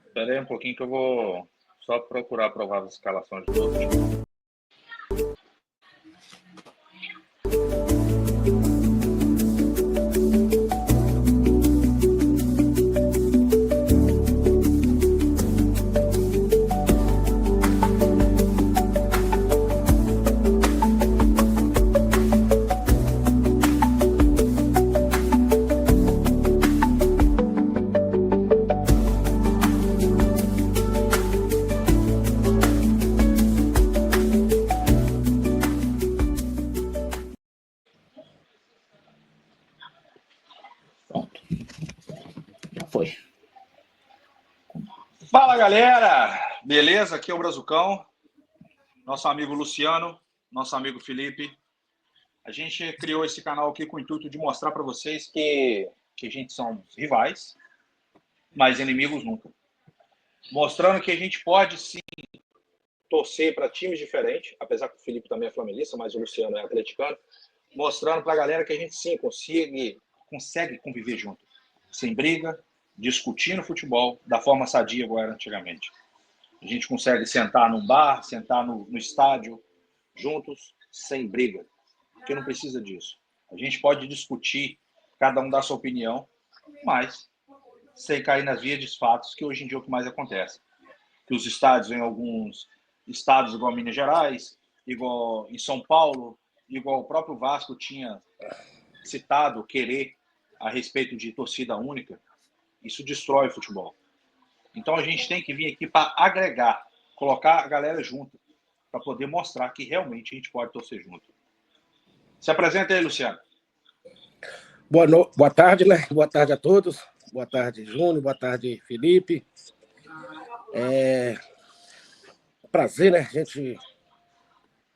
Espera aí um pouquinho que eu vou só procurar aprovar as escalações dos outros. Pronto. Já foi. Fala, galera! Beleza? Aqui é o Brazucão, nosso amigo Luciano, nosso amigo Felipe. A gente criou esse canal aqui com o intuito de mostrar para vocês que a gente são rivais, mas inimigos nunca. Mostrando que a gente pode sim torcer para times diferentes, apesar que o Felipe também é flamenguista, mas o Luciano é atleticano, mostrando para a galera que a gente sim consegue conviver junto, sem briga, discutindo futebol da forma sadia igual era antigamente. A gente consegue sentar num bar, sentar no estádio, juntos, sem briga, porque não precisa disso. A gente pode discutir, cada um dá sua opinião, mas sem cair nas vias de fatos, que hoje em dia é o que mais acontece. Que os estádios, em alguns estados, igual Minas Gerais, igual em São Paulo, igual o próprio Vasco tinha citado, querer a respeito de torcida única, isso destrói o futebol. Então a gente tem que vir aqui para agregar, colocar a galera junto, para poder mostrar que realmente a gente pode torcer junto. Se apresenta aí, Luciano. Boa tarde, né? Boa tarde a todos. Boa tarde, Júnior. Boa tarde, Felipe. Prazer, né? A gente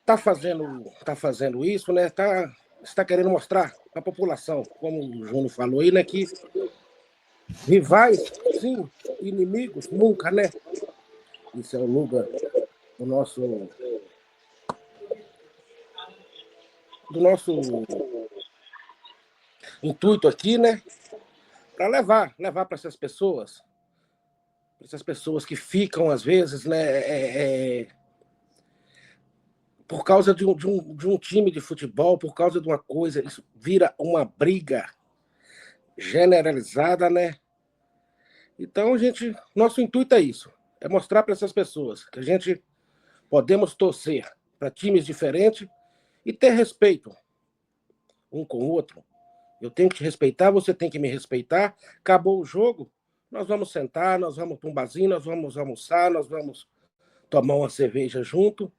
tá fazendo isso, né? Está querendo mostrar para a população, como o Júnior falou aí, né? Que rivais, sim, inimigos, nunca, né? Isso é o lugar do nosso intuito aqui, né? Para levar para essas pessoas que ficam, às vezes, né? Por causa de um time de futebol, por causa de uma coisa, isso vira uma briga generalizada, né? Então, nosso intuito é isso, é mostrar para essas pessoas que a gente podemos torcer para times diferentes e ter respeito um com o outro. Eu tenho que te respeitar, você tem que me respeitar. Acabou o jogo, nós vamos sentar, nós vamos para um barzinho, nós vamos almoçar, nós vamos tomar uma cerveja junto.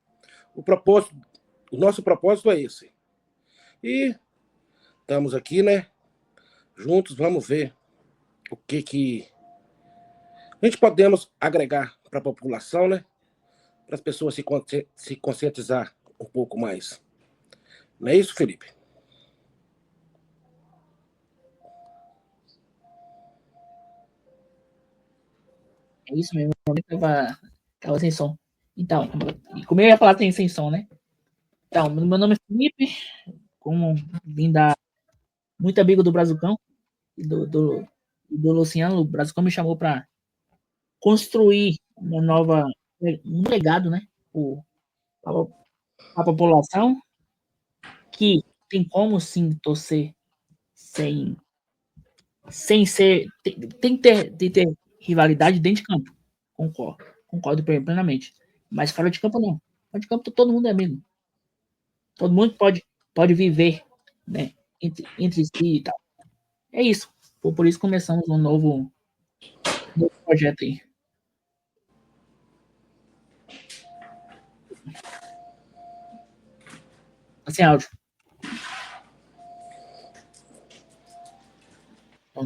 O nosso propósito é esse. E estamos aqui, né? Juntos, vamos ver o que a gente podemos agregar para a população, né? Para as pessoas se conscientizar um pouco mais. Não é isso, Felipe? É isso mesmo. Eu tava sem som. Então, como eu ia falar sem som, né? Então, meu nome é Felipe, como vim da muito amigo do Brazucão e do Luciano. O Brazucão me chamou para construir um legado, né? A população que tem como sim torcer sem ser. Tem que ter rivalidade dentro de campo. Concordo plenamente. Mas fora de campo, não. Fora de campo, todo mundo é amigo. Todo mundo pode viver, né? Entre si e tal. É isso. Por isso começamos um novo projeto aí. Sem áudio.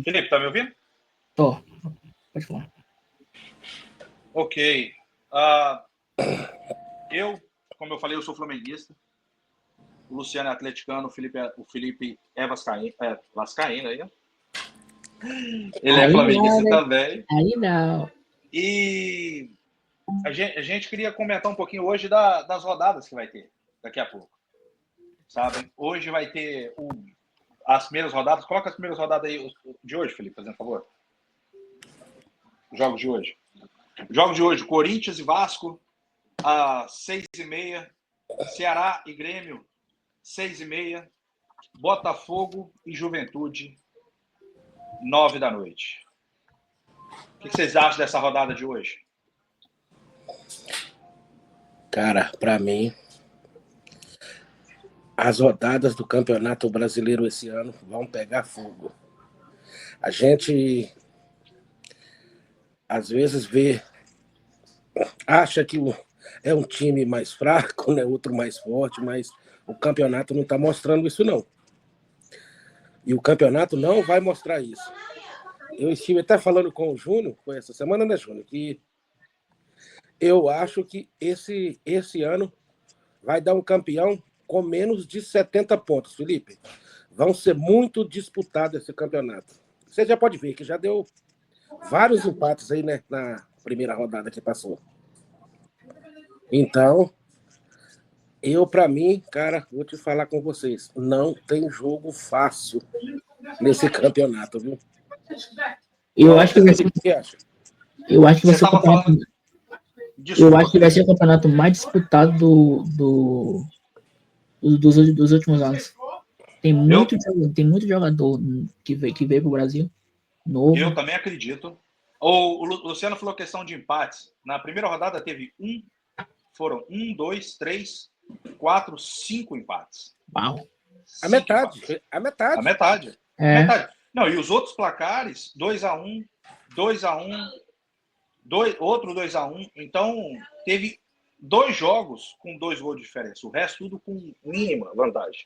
Felipe, tá me ouvindo? Tô. Pode falar. Ok. Como eu falei, eu sou flamenguista. O Luciano é atleticano, o Felipe é vascaíno aí, ó. Ele é flamenguista também. Aí não. E a gente queria comentar um pouquinho hoje das rodadas que vai ter daqui a pouco. Sabe? Hoje vai ter as primeiras rodadas. Coloca as primeiras rodadas aí de hoje, Felipe, fazendo favor. Os jogos de hoje. Jogos de hoje, Corinthians e Vasco, às 6h30. Ceará e Grêmio, 6h30. Botafogo e Juventude, 9 da noite. O que vocês acham dessa rodada de hoje? Cara, para mim, as rodadas do Campeonato Brasileiro esse ano vão pegar fogo. A gente, às vezes, acha que é um time mais fraco, né, outro mais forte, mas o campeonato não está mostrando isso, não. E o campeonato não vai mostrar isso. Eu estive até falando com o Júnior, foi essa semana, né, Júnior, que eu acho que esse ano vai dar um campeão com menos de 70 pontos, Felipe. Vão ser muito disputados esse campeonato. Você já pode ver que já deu vários empates aí, né, na primeira rodada que passou. Então, para mim, cara, vou te falar com vocês, não tem jogo fácil nesse campeonato, viu? Eu acho que vai ser. O que acha? Eu acho que vai ser o campeonato. Falando... Eu acho que vai ser o campeonato mais disputado dos últimos anos. Tem muito jogador que veio pro Brasil. Novo. Eu também acredito. O Luciano falou questão de empates. Na primeira rodada foram 1, 2, 3, 4, 5 empates. Uau. A metade. A metade. Não, e os outros placares, 2-1, 2-1, outro 2-1. Então, teve 2 jogos com 2 gols de diferença. O resto tudo com mínima vantagem.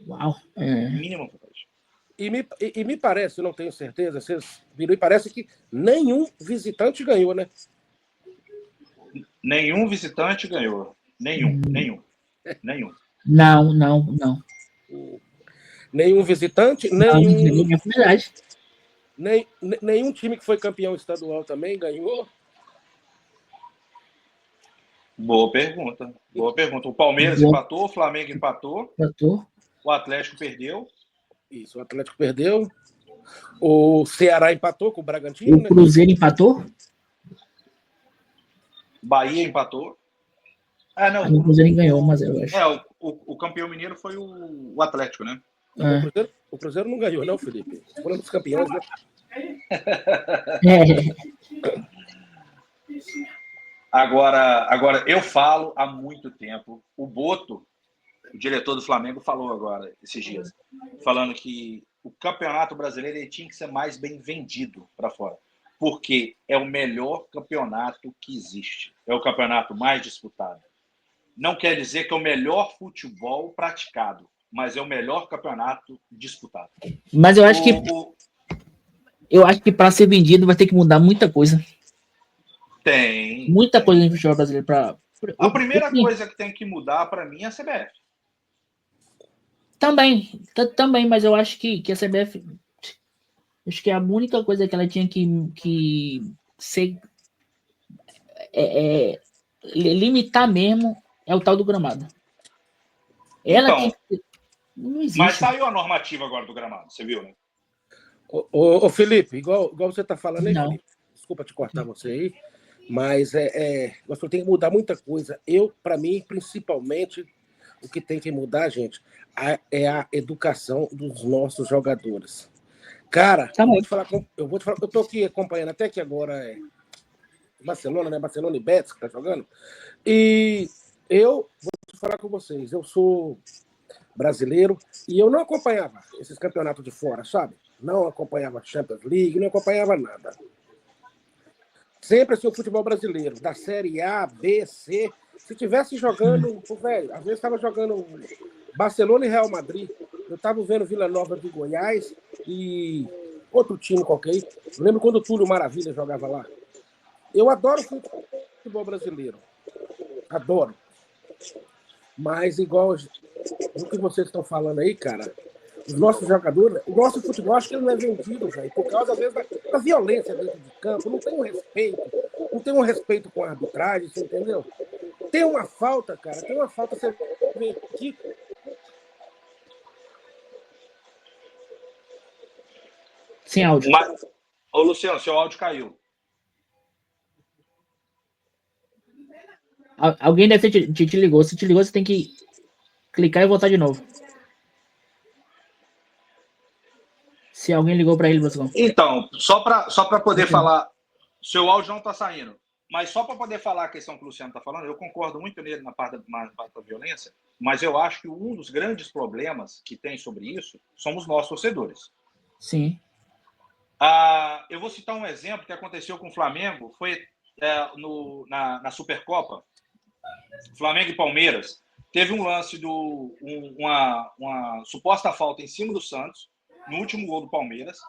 Uau. Mínima vantagem. E me parece, eu não tenho certeza, vocês viram, e parece que nenhum visitante ganhou, né? Nenhum visitante ganhou. Nenhum. Não. Nenhum visitante, nenhum time que foi campeão estadual também ganhou. Boa pergunta. O Palmeiras empatou, o Flamengo empatou. O Atlético perdeu. Isso, o Atlético perdeu. O Ceará empatou com o Bragantino. O Cruzeiro empatou? Bahia empatou. Não. O Cruzeiro ganhou, mas eu acho. O campeão mineiro foi o Atlético, né? Não, o Cruzeiro não ganhou, não, Felipe. Foram dos campeões, né? Agora, eu falo há muito tempo. O Boto, o diretor do Flamengo, falou agora, esses dias, falando que o Campeonato Brasileiro ele tinha que ser mais bem vendido para fora, porque é o melhor campeonato que existe. É o campeonato mais disputado. Não quer dizer que é o melhor futebol praticado, mas é o melhor campeonato disputado. Mas eu acho que para ser vendido vai ter que mudar muita coisa. Muita coisa no futebol brasileiro. A primeira coisa que tem que mudar para mim é a CBF. Também, mas eu acho que a CBF, acho que a única coisa que ela tinha que ser limitar mesmo é o tal do gramado. Não existe. Mas saiu a normativa agora do gramado, você viu, né? Ô Felipe, igual você está falando aí, Não. Felipe, desculpa te cortar você aí, mas você tem que mudar muita coisa. Para mim, principalmente, o que tem que mudar, gente, é a educação dos nossos jogadores. Cara, eu vou te falar, eu tô aqui acompanhando até que agora Barcelona, né? Barcelona e Betis que tá jogando. E eu vou te falar com vocês, eu sou brasileiro e eu não acompanhava esses campeonatos de fora, sabe? Não acompanhava Champions League, não acompanhava nada. Sempre assim o futebol brasileiro, da Série A, B, C. Se tivesse jogando, velho, às vezes estava jogando Barcelona e Real Madrid. Eu estava vendo Vila Nova de Goiás e outro time qualquer. Eu lembro quando o Túlio Maravilha jogava lá. Eu adoro futebol brasileiro. Adoro. Mas igual o que vocês estão falando aí, cara, os nossos jogadores, o nosso futebol, acho que ele não é vendido, velho, por causa, às vezes, da violência dentro de campo. Não tem um respeito com a arbitragem, você entendeu? Tem uma falta, cara, você vê aqui. Sem áudio. Ô, Luciano, seu áudio caiu. Alguém deve ter te ligou. Se te ligou, você tem que clicar e voltar de novo. Se alguém ligou para ele, Bruscão. Então, só para poder falar, seu áudio não está saindo, mas só para poder falar a questão que o Luciano está falando, eu concordo muito nele na parte da violência, mas eu acho que um dos grandes problemas que tem sobre isso somos nós, torcedores. Sim. Eu vou citar um exemplo que aconteceu com o Flamengo, foi na Supercopa, Flamengo e Palmeiras. Teve um lance uma suposta falta em cima do Santos, no último gol do Palmeiras,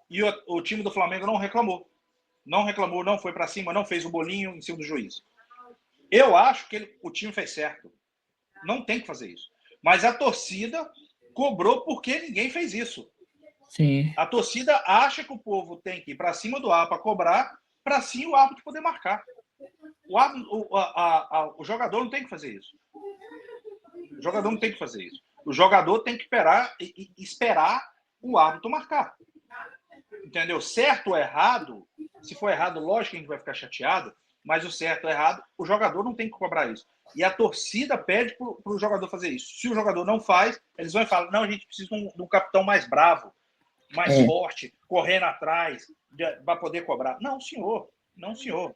e o time do Flamengo não reclamou. Não reclamou, não foi para cima, não fez o bolinho em cima do juiz. Eu acho que o time fez certo. Não tem que fazer isso. Mas a torcida cobrou porque ninguém fez isso. Sim. A torcida acha que o povo tem que ir para cima do árbitro para cobrar, para sim o árbitro poder marcar. O jogador não tem que fazer isso. O jogador não tem que fazer isso. O jogador tem que esperar o árbitro marcar. Entendeu? Certo ou errado, se for errado, lógico que a gente vai ficar chateado, mas o certo ou errado, o jogador não tem que cobrar isso. E a torcida pede para o jogador fazer isso. Se o jogador não faz, eles vão e falam, não, a gente precisa de um capitão mais bravo, mais forte, correndo atrás, para poder cobrar. Não, senhor. Não, senhor.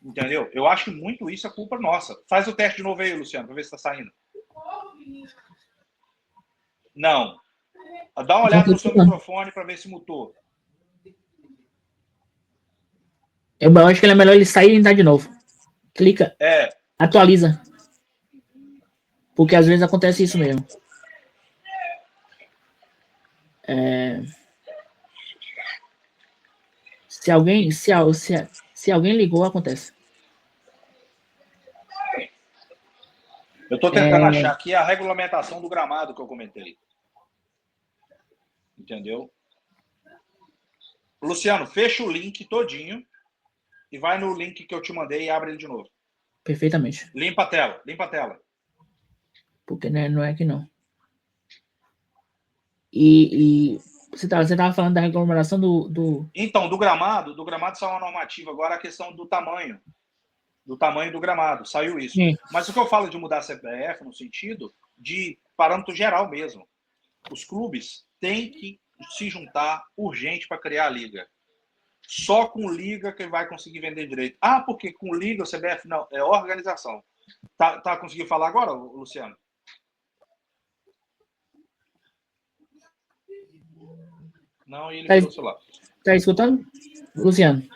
Entendeu? Eu acho que muito isso é culpa nossa. Faz o teste de novo aí, Luciano, para ver se está saindo. Não. Dá uma olhada no seu microfone para ver se mutou. Eu acho que é melhor ele sair e entrar de novo. Clica. Atualiza. Porque às vezes acontece isso mesmo. Se alguém ligou, acontece. Eu estou tentando achar aqui a regulamentação do gramado que eu comentei. Entendeu? Luciano, fecha o link todinho e vai no link que eu te mandei e abre ele de novo. Perfeitamente. Limpa a tela. Porque não é que não. E você estava falando da regulamentação do... Então, do gramado saiu uma normativa. Agora a questão do tamanho do gramado. Saiu isso. Sim. Mas o que eu falo de mudar a CBF no sentido de parâmetro geral mesmo. Os clubes têm que se juntar urgente para criar a liga. Só com liga que vai conseguir vender direito. Porque com liga o CBF não, é organização. Tá conseguindo falar agora, Luciano? Não, e ele pegou o celular. Tá escutando, Luciano?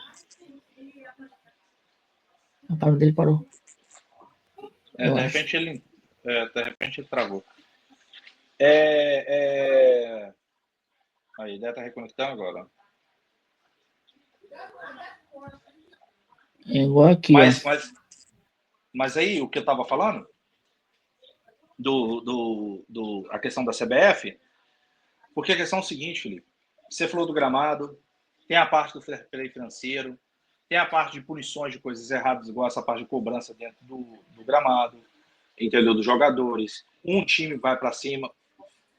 A palavra dele parou. De repente ele travou. Aí, deve estar reconectando agora. É igual aqui, mas aí, o que eu estava falando, a questão da CBF, porque a questão é o seguinte, Felipe, você falou do gramado, tem a parte do fair play financeiro, tem a parte de punições de coisas erradas, igual essa parte de cobrança dentro do gramado, entendeu? Dos jogadores. Um time vai para cima.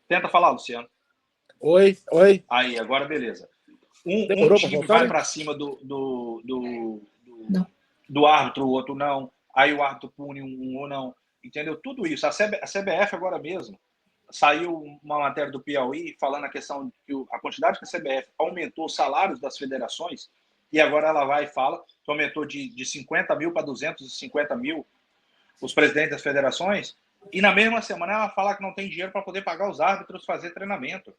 Tenta falar, Luciano. Oi. Aí, agora beleza. Um time vai para cima do árbitro, o outro não. Aí o árbitro pune um ou não. Entendeu? Tudo isso. A CBF agora mesmo saiu uma matéria do Piauí falando a questão de que a quantidade que a CBF aumentou os salários das federações e agora ela vai e fala que aumentou de 50 mil para 250 mil os presidentes das federações e na mesma semana ela fala que não tem dinheiro para poder pagar os árbitros fazer treinamento.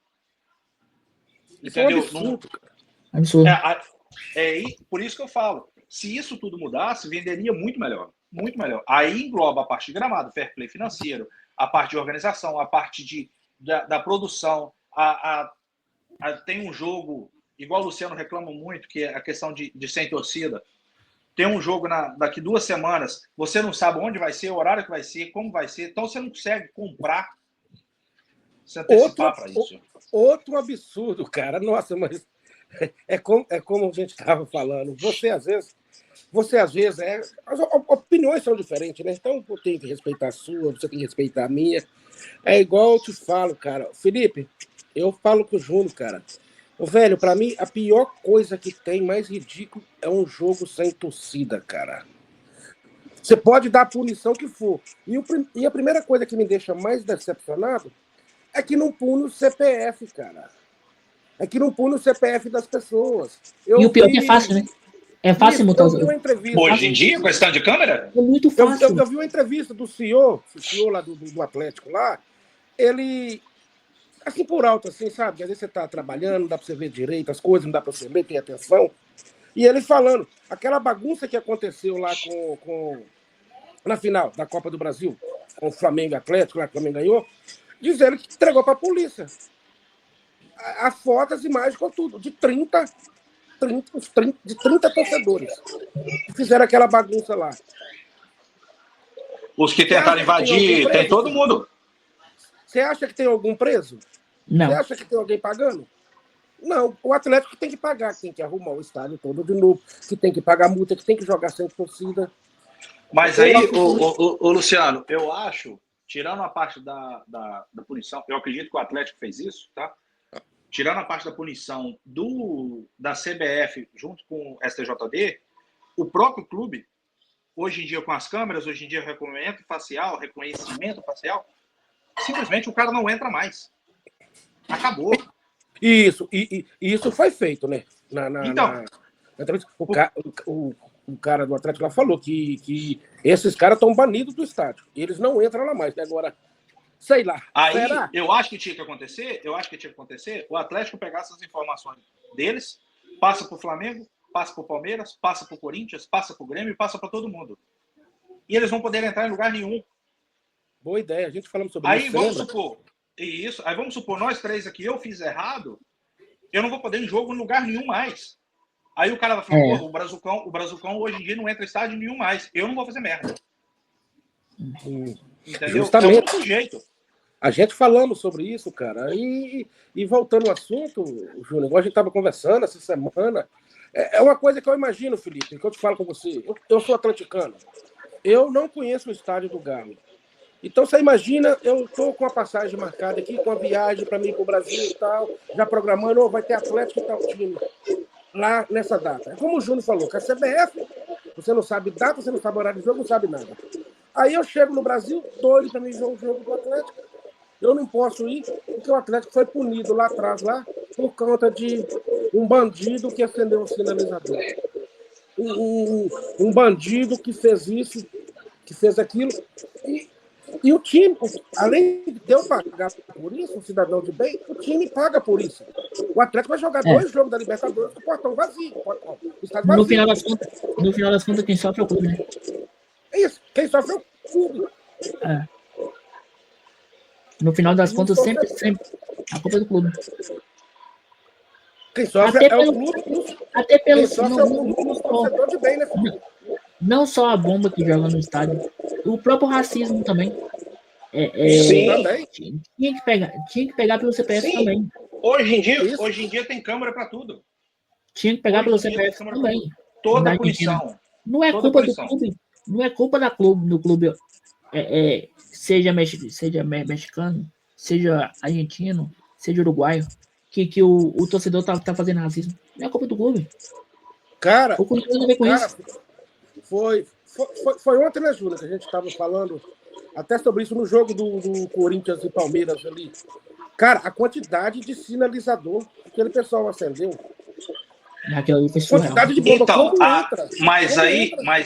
Entendeu? Isso é um absurdo, cara. Absurdo. Por isso que eu falo, se isso tudo mudasse, venderia muito melhor. Muito melhor. Aí engloba a parte de gramado, fair play financeiro, a parte de organização, a parte da produção. Tem um jogo, igual o Luciano reclama muito, que é a questão de sem torcida. Tem um jogo daqui 2 semanas, você não sabe onde vai ser, o horário que vai ser, como vai ser, então você não consegue comprar, se antecipar para isso. Outro absurdo, cara. Nossa, mas é como a gente estava falando. Você às vezes as opiniões são diferentes, né? Então eu tenho que respeitar a sua, você tem que respeitar a minha. É igual eu te falo, cara. Felipe, eu falo com o Júnior, cara. Velho, pra mim, a pior coisa que tem, mais ridículo, é um jogo sem torcida, cara. Você pode dar a punição que for. E a primeira coisa que me deixa mais decepcionado é que não pune o CPF, cara. É que não pune o CPF das pessoas. E o pior é que é fácil, né? É fácil multar Eu os vi uma outros. entrevista. Hoje em dia, com esse tanto de câmera? É muito fácil. Eu vi uma entrevista do CEO lá do Atlético lá. Ele, assim por alto, assim, sabe? Às vezes você tá trabalhando, não dá pra você ver direito as coisas, não dá pra você ver, ter atenção. E ele falando, aquela bagunça que aconteceu lá na final da Copa do Brasil, com o Flamengo e Atlético, lá que o Flamengo ganhou, dizendo que entregou pra polícia. As fotos, as imagens, com tudo, de 30 torcedores que fizeram aquela bagunça lá. Os que tentaram invadir, tem todo mundo. Você acha que tem algum preso? Não. Você acha que tem alguém pagando? Não, o Atlético tem que pagar, que tem que arrumar o estádio todo de novo, que tem que pagar multa, que tem que jogar sem torcida. Mas aí, o Luciano, eu acho, tirando a parte da punição, eu acredito que o Atlético fez isso, tá? Tirando a parte da punição da CBF junto com o STJD, o próprio clube, hoje em dia com as câmeras, hoje em dia reconhecimento facial, simplesmente o cara não entra mais. Acabou. Isso, e isso foi feito, né? O cara do Atlético lá falou que esses caras estão banidos do estádio. Eles não entram lá mais. Né? Agora, sei lá. Aí, será? eu acho que tinha que acontecer, o Atlético pegar essas informações deles, passa para o Flamengo, passa para o Palmeiras, passa para o Corinthians, passa para o Grêmio e passa para todo mundo. E eles vão poder entrar em lugar nenhum. Boa ideia, a gente falando sobre aí, isso. Aí vamos supor, nós três aqui, eu fiz errado, eu não vou poder ir em jogo em lugar nenhum mais. Aí o cara vai falar, pô, o Brazucão hoje em dia não entra em estádio nenhum mais. Eu não vou fazer merda. Entendeu? Justamente. É o único jeito. A gente falando sobre isso, cara, e voltando ao assunto, Júnior, igual a gente estava conversando essa semana, é uma coisa que eu imagino, Felipe, que eu te falo com você. Eu sou atleticano. Eu não conheço o estádio do Galo. Então, você imagina, eu estou com a passagem marcada aqui, com a viagem para mim para o Brasil e tal, já programando, vai ter Atlético e tal time lá nessa data. É como o Júnior falou, que a CBF, você não sabe data, você não sabe horário de jogo, não sabe nada. Aí eu chego no Brasil, doido para mim ver um jogo do Atlético. Eu não posso ir, porque o Atlético foi punido lá atrás, por conta de um bandido que acendeu o sinalizador. Um bandido que fez isso, que fez aquilo. E o time, além de eu pagar por isso, um cidadão de bem, o time paga por isso. O Atlético vai jogar 2 jogos da Libertadores com o portão vazio. O estádio vazio. No final das contas, quem sofre é o clube, né? É isso. Quem sofre é o clube. No final das contas, sempre a culpa é do clube. Quem sofre é o clube. Até pelo quem sofre é o clube, torcedor de bem, né? Não só a bomba que joga no estádio, o próprio racismo também. Sim, também. Tinha que pegar pelo CPF também. Hoje em dia tem câmera para tudo. Tinha que pegar pelo CPF também. Toda a punição. Não é culpa do clube. Não é culpa do clube. Seja mexicano, seja argentino, seja uruguaio, que o torcedor tá fazendo racismo. Não é culpa do clube. Cara, o clube tem a ver com isso. Foi ontem, né, Júlia, que a gente estava falando até sobre isso no jogo do Corinthians e Palmeiras ali. Cara, a quantidade de sinalizador que aquele pessoal acendeu. Quantidade de bomba, então, entra. Mas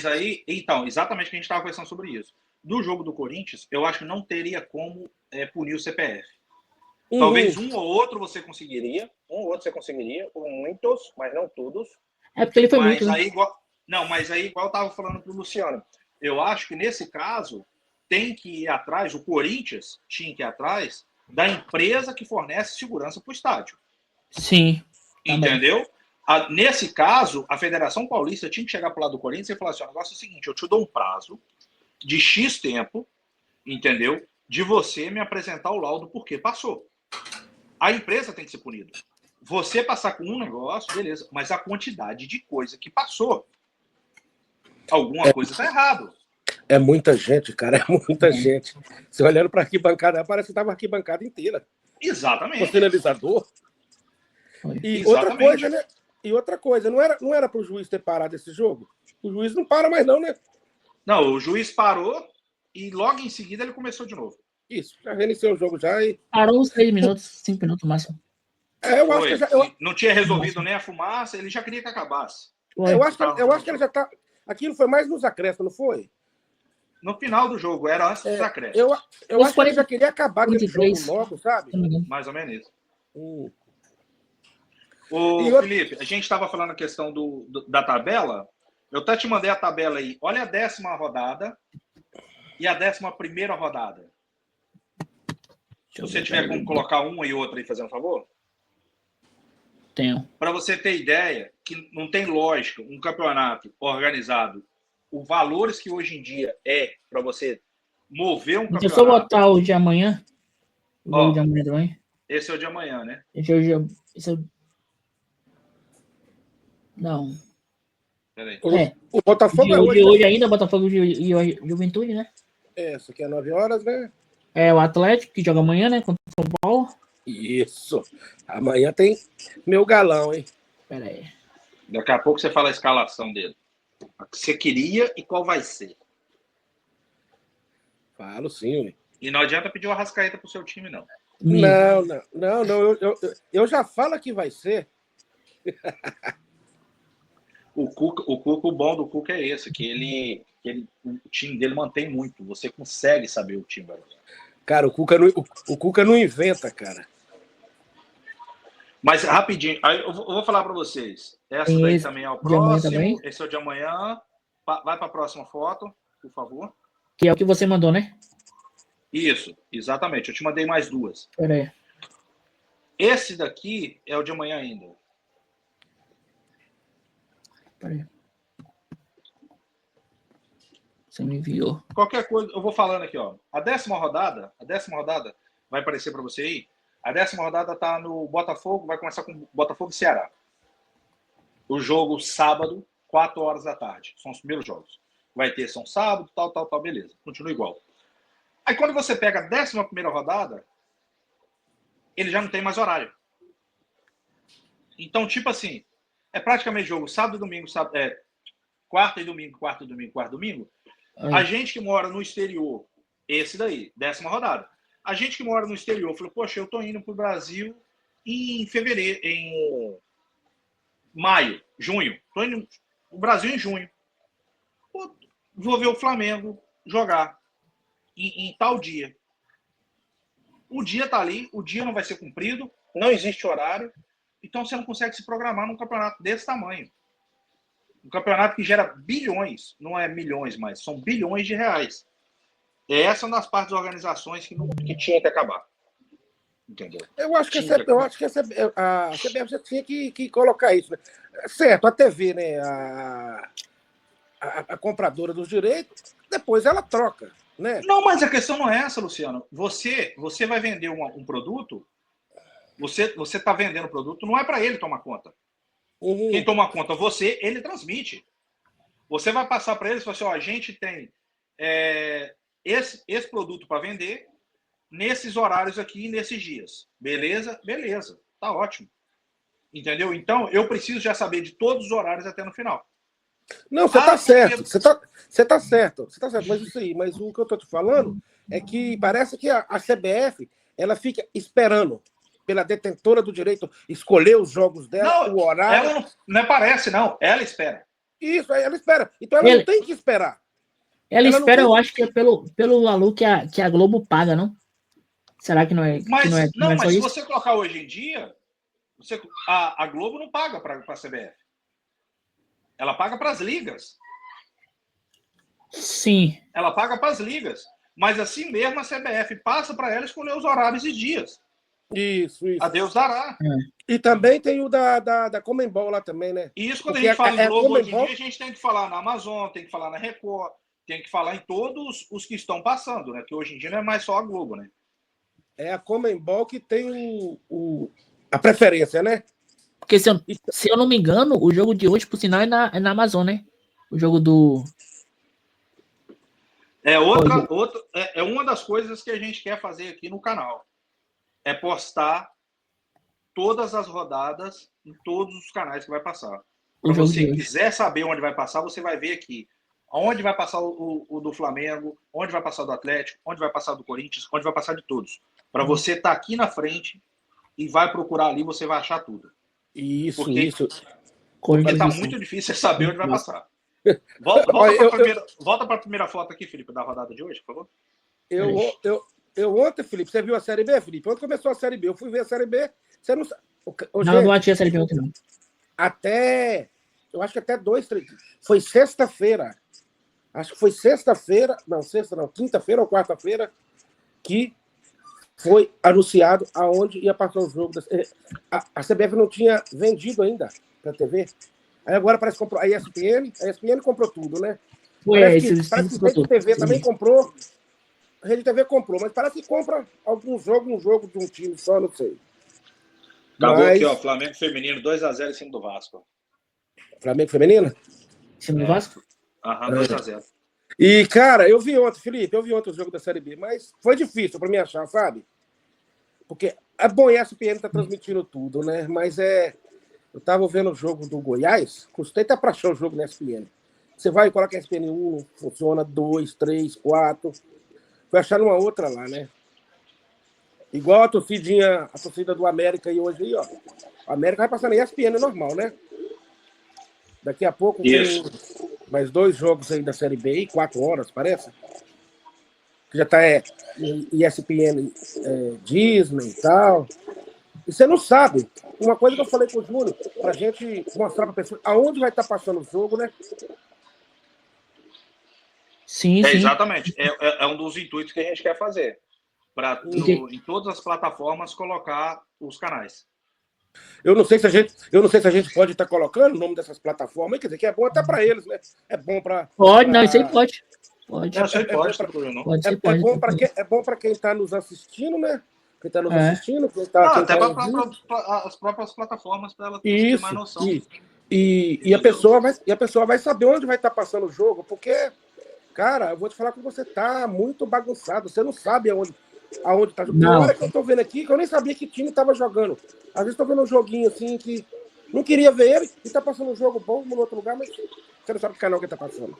aí, então, exatamente o que a gente estava conversando sobre isso. Do jogo do Corinthians, eu acho que não teria como punir o CPF. Talvez um ou outro você conseguiria, ou muitos, mas não todos. É porque ele foi muito. Mas aí, igual eu estava falando para o Luciano, eu acho que nesse caso tem que ir atrás, o Corinthians tinha que ir atrás da empresa que fornece segurança para o estádio. Sim. Entendeu? Nesse caso, a Federação Paulista tinha que chegar para o lado do Corinthians e falar assim: o negócio é o seguinte, eu te dou um prazo de X tempo, entendeu? De você me apresentar o laudo porque passou. A empresa tem que ser punida. Você passar com um negócio, beleza, mas a quantidade de coisa que passou, alguma coisa está errado. É muita gente, cara, é muita gente. Você olhando para a arquibancada, parece que estava a arquibancada inteira. Exatamente. Com sinalizador. E exatamente. Outra coisa, não era para o juiz ter parado esse jogo? O juiz não para mais não, né? Não, o juiz parou e logo em seguida ele começou de novo. Isso, já reiniciou o jogo já e... Parou uns 6 minutos, 5 minutos máximo. Eu acho que já, Não tinha resolvido nem a fumaça, ele já queria que acabasse. eu acho que ele já tá... Aquilo foi mais nos acréscimos, não foi? No final do jogo, era antes dos acréscimos. Eu acho que ele já queria acabar aquele 43. jogo logo, sabe? Mais ou menos isso. Hum. Ô, Felipe, a gente estava falando a questão da tabela. Eu até te mandei a tabela aí. Olha a 10ª rodada e a 11ª rodada. Se você tiver como colocar uma e outra aí, fazendo um favor. Tenho. Para você ter ideia, que não tem lógica um campeonato organizado, os valores que hoje em dia é para você mover um campeonato. Deixa eu só botar o de amanhã. O jogo de amanhã também. Esse é o de amanhã, né? Não. Peraí. O Botafogo é hoje ainda, Botafogo e Juventude, né? Isso aqui é 9 horas, né? É o Atlético, que joga amanhã, né? Contra o São Paulo. Isso. Amanhã tem meu galão, hein? Pera aí. Daqui a pouco você fala a escalação dele. A que você queria e qual vai ser. Falo sim, ué. E não adianta pedir o Arrascaeta pro seu time, não. Não. Eu já falo que vai ser. O bom do Cuca é esse, que o time dele mantém muito. Você consegue saber o time. Cara, o Cuca não inventa, cara. Mas rapidinho, aí eu vou falar para vocês. Essa daí também é o próximo. Esse é o de amanhã. Vai para a próxima foto, por favor. Que é o que você mandou, né? Isso, exatamente. Eu te mandei mais duas. Pera aí. Esse daqui é o de amanhã ainda. Pera aí. Você me enviou. Qualquer coisa, eu vou falando aqui, ó. A 10ª rodada vai aparecer para você aí. A 10ª rodada tá no Botafogo, vai começar com Botafogo e Ceará. O jogo sábado, 4 horas da tarde. São os primeiros jogos. Vai ter São sábado, tal, beleza. Continua igual. Aí quando você pega a 11ª rodada, ele já não tem mais horário. Então, tipo assim, é praticamente jogo sábado e domingo, quarta e domingo. Aí. A gente que mora no exterior, esse daí, 10ª rodada. A gente que mora no exterior falou, poxa, eu tô indo pro Brasil em fevereiro, em maio, junho. Tô indo pro Brasil em junho. Pô, vou ver o Flamengo jogar em tal dia. O dia tá ali, o dia não vai ser cumprido, não existe horário, então você não consegue se programar num campeonato desse tamanho. Um campeonato que gera bilhões, não é milhões mais, são bilhões de reais. Essa é uma das partes das organizações que tinha que acabar. Entendeu? Eu acho que a CBF já tinha que colocar isso, né? Certo, a TV, né? A compradora dos direitos, depois ela troca, né? Não, mas a questão não é essa, Luciano. Você vai vender um produto, você está vendendo o produto, não é para ele tomar conta. Uhum. Quem toma conta, ele transmite. Você vai passar para ele e falar assim, ó, a gente tem esse produto para vender nesses horários aqui, nesses dias. Beleza? Beleza. Tá ótimo. Entendeu? Então, eu preciso já saber de todos os horários até no final. Não, você tá certo. Você tá certo. Mas isso aí, mas o que eu tô te falando é que parece que a CBF, ela fica esperando pela detentora do direito escolher os jogos dela, não, o horário. Ela não parece, não. Ela espera. Isso, ela espera. Então ela não tem que esperar. Ela espera, eu acho que é pelo valor que a Globo paga, não? Será que não é? Mas, não é mas se isso? você colocar hoje em dia, a Globo não paga para a CBF. Ela paga para as ligas. Sim. Ela paga para as ligas. Mas assim mesmo a CBF passa para ela escolher os horários e dias. Isso. A Deus dará. E também tem o da Comembol lá também, né? E isso, quando a gente fala em Globo hoje em dia, a gente tem que falar na Amazon, tem que falar na Record, tem que falar em todos os que estão passando, né? Que hoje em dia não é mais só a Globo, né? É a Comembol que tem a preferência, né? Porque se eu não me engano, o jogo de hoje, por sinal, é na Amazon, né? O jogo do... É uma das coisas que a gente quer fazer aqui no canal. É postar todas as rodadas em todos os canais que vai passar. Se você quiser saber onde vai passar, você vai ver aqui Onde vai passar o do Flamengo, onde vai passar do Atlético, onde vai passar do Corinthians, onde vai passar de todos. Para você estar aqui na frente e vai procurar ali, você vai achar tudo. Isso, Porque, isso. Porque tá Corinthians, muito difícil saber onde vai passar. Volta para a primeira foto aqui, Felipe, da rodada de hoje, por favor. Eu ontem, Felipe, você viu a Série B, Felipe? Ontem começou a Série B. Eu fui ver a Série B. Você não sabe. Não bati a Série B ontem, não. Eu acho que até 2, 3. Foi sexta-feira. Acho que foi sexta-feira. Não, quinta-feira ou quarta-feira. Que foi anunciado aonde ia passar o jogo. A CBF não tinha vendido ainda para a TV. Aí agora parece que comprou a ESPN comprou tudo, né? Parece que a Rede TV também comprou. A Rede TV comprou, mas parece que compra um jogo de um time só, não sei. Acabou aqui, ó, Flamengo Feminino 2-0 em cima do Vasco. Flamengo Feminino? Em cima do Vasco? Aham, 2-0. E, cara, eu vi ontem, Felipe, o jogo da Série B, mas foi difícil para mim achar, sabe? Porque é bom, a ESPN tá transmitindo tudo, né? Mas eu tava vendo o jogo do Goiás, custei até para achar o jogo na ESPN. Você vai e coloca a ESPN 1, funciona 2, 3, 4. Foi achar numa outra lá, né? Igual a torcida do América e hoje aí, ó. A América vai passar na ESPN normal, né? Daqui a pouco tem mais 2 jogos aí da Série B, 4 horas, parece. Que já tá ESPN Disney e tal. E você não sabe. Uma coisa que eu falei pro Júnior, pra gente mostrar pra pessoa aonde vai estar passando o jogo, né? Sim. Exatamente. É um dos intuitos que a gente quer fazer. Para em todas as plataformas colocar os canais. Eu não sei se a gente pode estar colocando o nome dessas plataformas, quer dizer, que é bom até para eles, né? É bom para. Pode, não, isso aí pode. Pode. É bom para quem está nos assistindo, né? Quem está nos assistindo, quem tá até para as próprias plataformas, para ela ter mais noção. E a pessoa vai saber onde vai estar passando o jogo, porque, cara, eu vou te falar que você tá muito bagunçado, você não sabe aonde tá jogando. Na hora que eu tô vendo aqui, que eu nem sabia que time tava jogando. Às vezes tô vendo um joguinho assim que não queria ver ele e tá passando um jogo bom no outro lugar, mas você não sabe que canal que tá passando.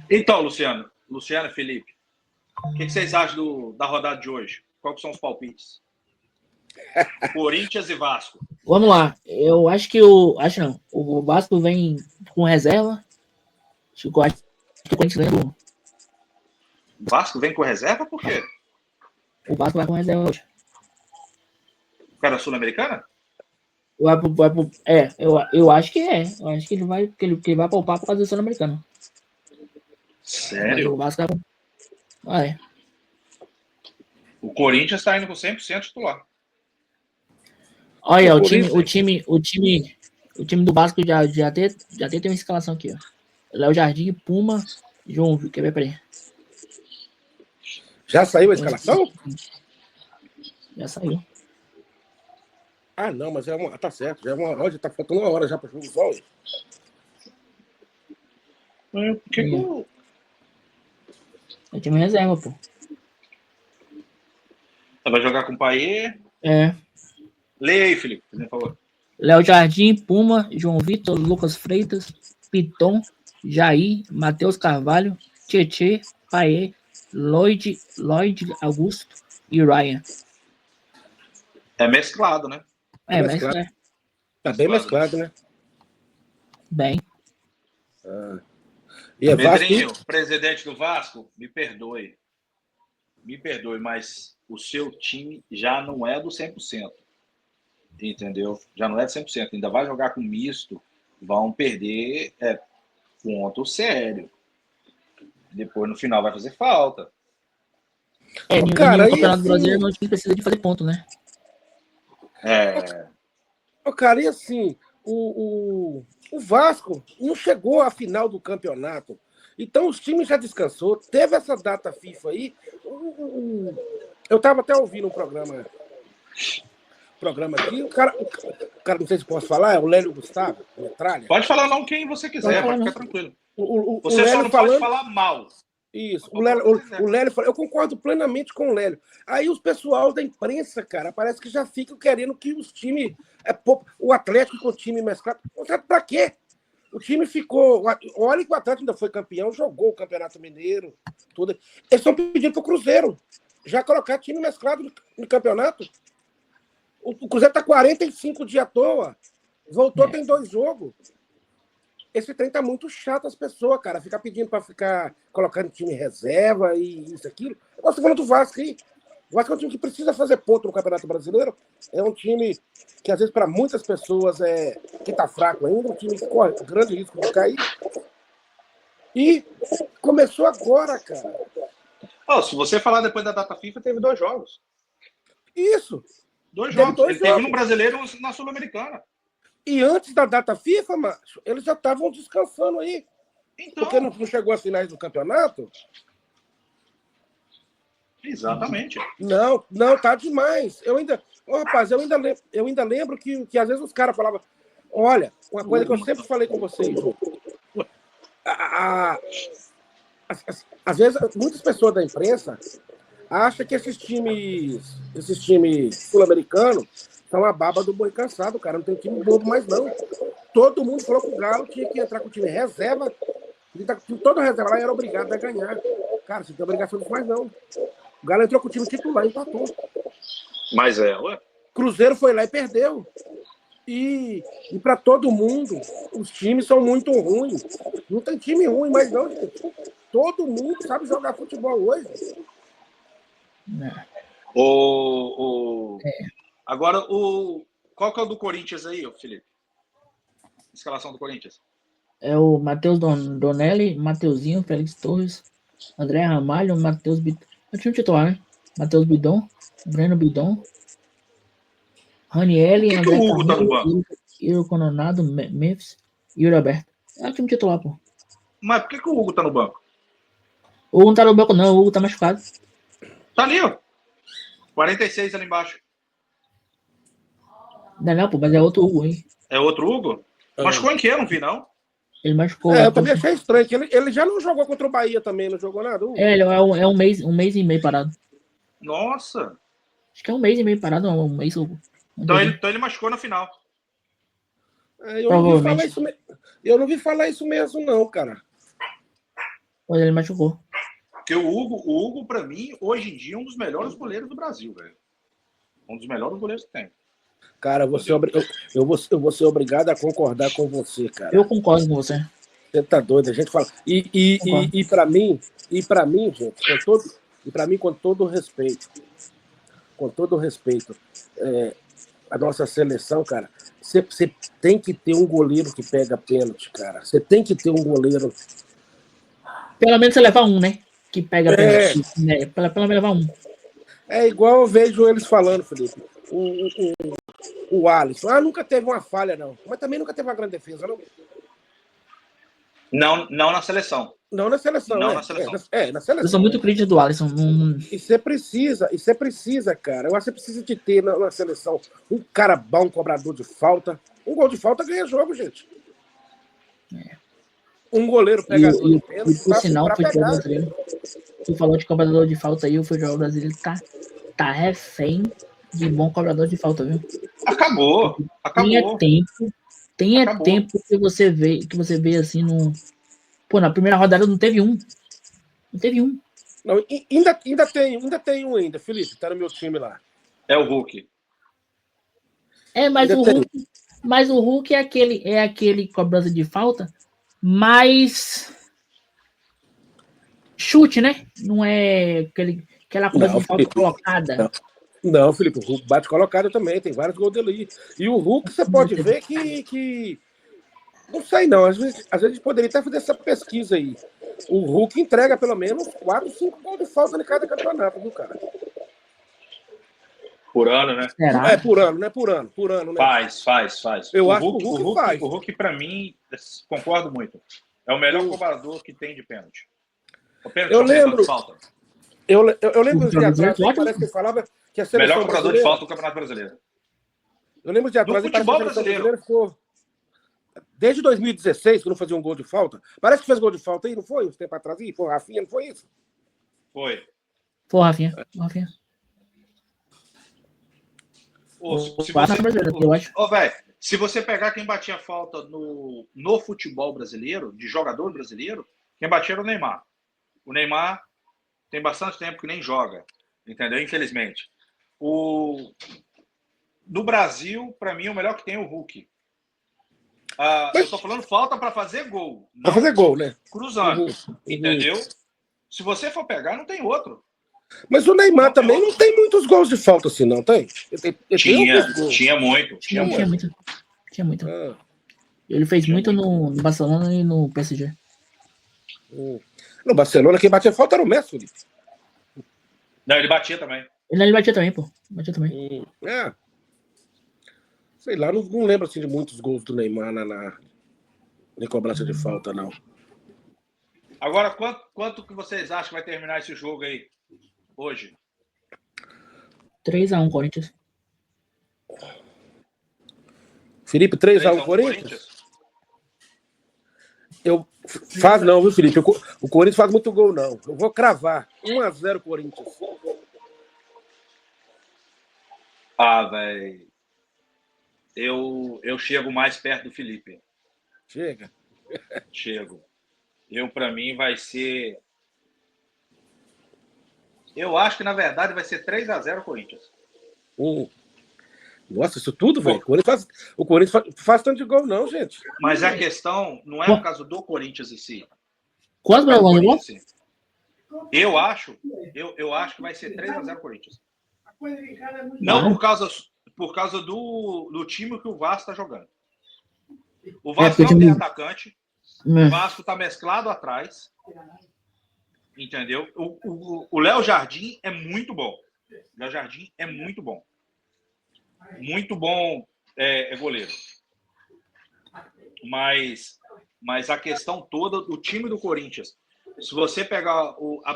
Então, Luciano e Felipe, o que vocês acham da rodada de hoje? Quais são os palpites? Corinthians e Vasco. Vamos lá. Eu acho que o Vasco vem com reserva. Acho que o Corinthians ganha. O Vasco vem com reserva? Por quê? O Vasco vai com reserva hoje. Cara Sul-Americana? Eu acho que é. Eu acho que ele vai poupar por causa do Sul-Americano. Sério? Mas o Vasco vai. O Corinthians está indo com 100% titular. Olha, o time do Vasco já tem uma escalação aqui, ó. Léo Jardim, Puma, João. Quer ver? Peraí. Já saiu a escalação? Já saiu. Ah, não, mas tá certo. Já tá faltando 1 hora já para o jogo só. É time reserva, pô. Você vai jogar com o Paiê? Leia aí, Felipe, por favor. Léo Jardim, Puma, João Vitor, Lucas Freitas, Piton, Jair, Matheus Carvalho, Tietê, Paiê, Lloyd Augusto e Ryan. É mesclado, né? Mesclado. Tá bem mesclado, né? Bem. E Pedrinho, presidente do Vasco, me perdoe, mas o seu time já não é do 100%. Entendeu? Já não é do 100%. Ainda vai jogar com misto, vão perder ponto sério. Depois, no final, vai fazer falta. Cara, no Campeonato Brasileiro não precisa de fazer ponto, né? Cara, e assim, o Vasco não chegou à final do campeonato. Então, os times já descansou. Teve essa data FIFA aí. Eu estava até ouvindo um programa aqui. O cara, não sei se posso falar, é o Lélio Gustavo, Metralha. Pode falar não quem você quiser, pode ficar tranquilo. Você só não pode falar mal. Isso, o Lélio falou, eu concordo plenamente com o Lélio. Aí os pessoal da imprensa, cara, parece que já ficam querendo que os times. O Atlético com o time mesclado. Pra quê? O time ficou. Olha que o Atlético ainda foi campeão, jogou o Campeonato Mineiro, tudo. Eles estão pedindo para o Cruzeiro já colocar time mesclado no campeonato. O Cruzeiro está 45 dias à toa. Voltou, tem 2 jogos. Esse trem tá muito chato as pessoas, cara. Ficar pedindo para ficar colocando time reserva e isso, aquilo. Eu gosto falando do Vasco aí. O Vasco é um time que precisa fazer ponto no Campeonato Brasileiro. É um time que, às vezes, para muitas pessoas, que tá fraco ainda. Um time que corre grande risco de cair. E começou agora, cara. Se você falar depois da data FIFA, teve 2 jogos. Isso. 2 jogos. Ele teve no Brasileiro e na Sul-Americana. E antes da data FIFA, macho, eles já estavam descansando aí. Então... Porque não chegou às finais do campeonato? Exatamente. Não, tá demais. Rapaz, eu ainda lembro que às vezes os caras falavam, olha, uma coisa que eu sempre falei com vocês, às vezes muitas pessoas da imprensa acham que esses times sul-americanos são a baba do boi cansado, cara. Não tem time bobo mais, não. Todo mundo falou que o Galo tinha que entrar com o time reserva. Todo reserva lá era obrigado a ganhar. Cara, você não tem obrigação disso mais, não. O Galo entrou com o time titular e empatou. Mas ué. Cruzeiro foi lá e perdeu. E para todo mundo, os times são muito ruins. Não tem time ruim mais, não, gente. Todo mundo sabe jogar futebol hoje. Agora, qual que é o do Corinthians aí, Felipe? Escalação do Corinthians. É o Matheus Donelli, Mateuzinho, Félix Torres, André Ramalho, Matheus Bidon. É o time titular, né? Matheus Bidon, Breno Bidon, Ranielli, André Carrilho, tá no banco? Iro Cononado, Memphis e Yuri Alberto. É o time titular, pô. Mas por que o Hugo tá no banco? O Hugo não tá no banco, não. O Hugo tá machucado. Tá ali, ó. 46 ali embaixo. Não, pô, mas é outro Hugo, hein? É outro Hugo? Machucou em quê? Eu não vi, não. Ele machucou. Eu também achei estranho. Que ele já não jogou contra o Bahia também, não jogou nada? Ele é um mês e meio parado. Nossa. Acho que é um mês e meio parado, não. Um mês, Hugo. Então ele machucou na final. Eu não vi falar isso mesmo, não, cara. Pois ele machucou. Porque o Hugo, pra mim, hoje em dia, é um dos melhores goleiros do Brasil, velho. Um dos melhores goleiros que tem. Cara, eu vou ser obrigado a concordar com você, cara. Eu concordo com você. Você tá doido, a gente fala. E para mim, gente, com todo respeito, a nossa seleção, cara, você tem que ter um goleiro que pega pênalti, cara. Você tem que ter um goleiro. Pelo menos você levar um, né? Que pega pênalti. Né? Pelo menos levar um. É igual eu vejo eles falando, Felipe. O Alisson. Nunca teve uma falha, não. Mas também nunca teve uma grande defesa, não? Não na seleção. Não na seleção. Não na seleção. Na seleção. Eu sou muito crítico do Alisson. E você precisa, cara. Eu acho que você precisa de ter na seleção um cara bom, um cobrador de falta. Um gol de falta ganha jogo, gente. Um goleiro pegador de pênalti. Por sinal, o futebol brasileiro. Tu falou de cobrador de falta aí, o futebol brasileiro tá refém de bom cobrador de falta, viu? Acabou. Tenha tempo que você vê assim no. Pô, na primeira rodada não teve um. Não teve um. Não, ainda tem um ainda, Felipe. Tá no meu time lá. É o Hulk. Mas o Hulk é aquele cobrança de falta, mas chute, né? Não é aquela cobrança de falta colocada. Não, Felipe, o Hulk bate colocado também, tem vários gols dele aí. E o Hulk, você pode ver que... Não sei não, às vezes a gente poderia até fazer essa pesquisa aí. O Hulk entrega pelo menos 4, 5 gols de falta em cada campeonato, viu, cara? Por ano, né? Será? Por ano, né? Por ano, né? Faz. Eu acho que o Hulk faz. O Hulk, pra mim, concordo muito. É o melhor cobrador que tem de pênalti. Eu lembro de atrás, parece que falava que a seleção melhor cobrador de falta do Campeonato Brasileiro. Eu lembro de atrás, do futebol brasileiro ficou... Desde 2016, que não fazia um gol de falta. Parece que fez gol de falta aí, não foi? Uns tempo atrás aí? Pô, Rafinha, não foi isso? Foi, Rafinha. velho, Se você pegar quem batia falta no futebol brasileiro, de jogador brasileiro, quem batia era o Neymar. O Neymar tem bastante tempo que nem joga, entendeu? Infelizmente. No Brasil, para mim, o melhor que tem é o Hulk. Eu tô falando falta para fazer gol. Para fazer gol, né? Cruzando, entendeu? Se você for pegar, não tem outro. Mas o Neymar também não tem muitos gols de falta assim, não tem? Tinha muito. Tinha muito. Ele fez muito no Barcelona e no PSG. No Barcelona, quem batia falta era o Messi, Felipe. Não, ele batia também. Ele batia também, pô. Batia também. Sei lá, não lembro assim de muitos gols do Neymar na cobrança de falta, não. Agora, quanto que vocês acham que vai terminar esse jogo aí, hoje? 3-1, Corinthians. Felipe, 3-1 Corinthians? Faz não, viu, Felipe? O Corinthians faz muito gol, não. Eu vou cravar. 1-0 Corinthians. Velho. Eu chego mais perto do Felipe. Chega. Chego. Para mim, vai ser... Eu acho que, na verdade, vai ser 3-0 Corinthians. Nossa, isso tudo, velho. O Corinthians faz tanto de gol, não, gente. Mas a questão não é por causa do Corinthians em si. Quanto para o Eu acho que vai ser 3-0 Corinthians. Não por causa do time que o Vasco está jogando. O Vasco não tem atacante. O Vasco está mesclado atrás. Entendeu? O Léo Jardim é muito bom. O Léo Jardim é muito bom. Muito bom goleiro. Mas a questão toda do time do Corinthians, se você pegar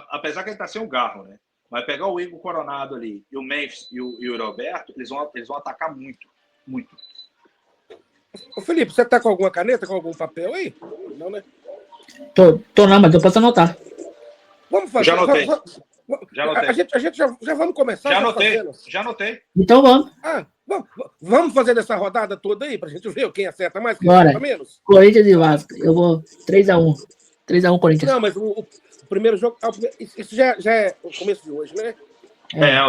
apesar que ele está sem o Garro, né? Vai pegar o Igor Coronado ali, e o Memphis e o Roberto, eles vão atacar muito. Muito. Ô, Felipe, você tá com alguma caneta, com algum papel aí? Não, né? Tô não, mas eu posso anotar. Vamos fazer. Já anotei. Já anotei. A gente já vamos começar. Já anotei. Então vamos. Vamos fazer essa rodada toda aí, pra gente ver quem acerta mais, quem Bora. acerta menos? Corinthians e Vasco. Eu vou 3-1. 3-1 Corinthians. Não, mas o primeiro jogo... Isso já é o começo de hoje, né?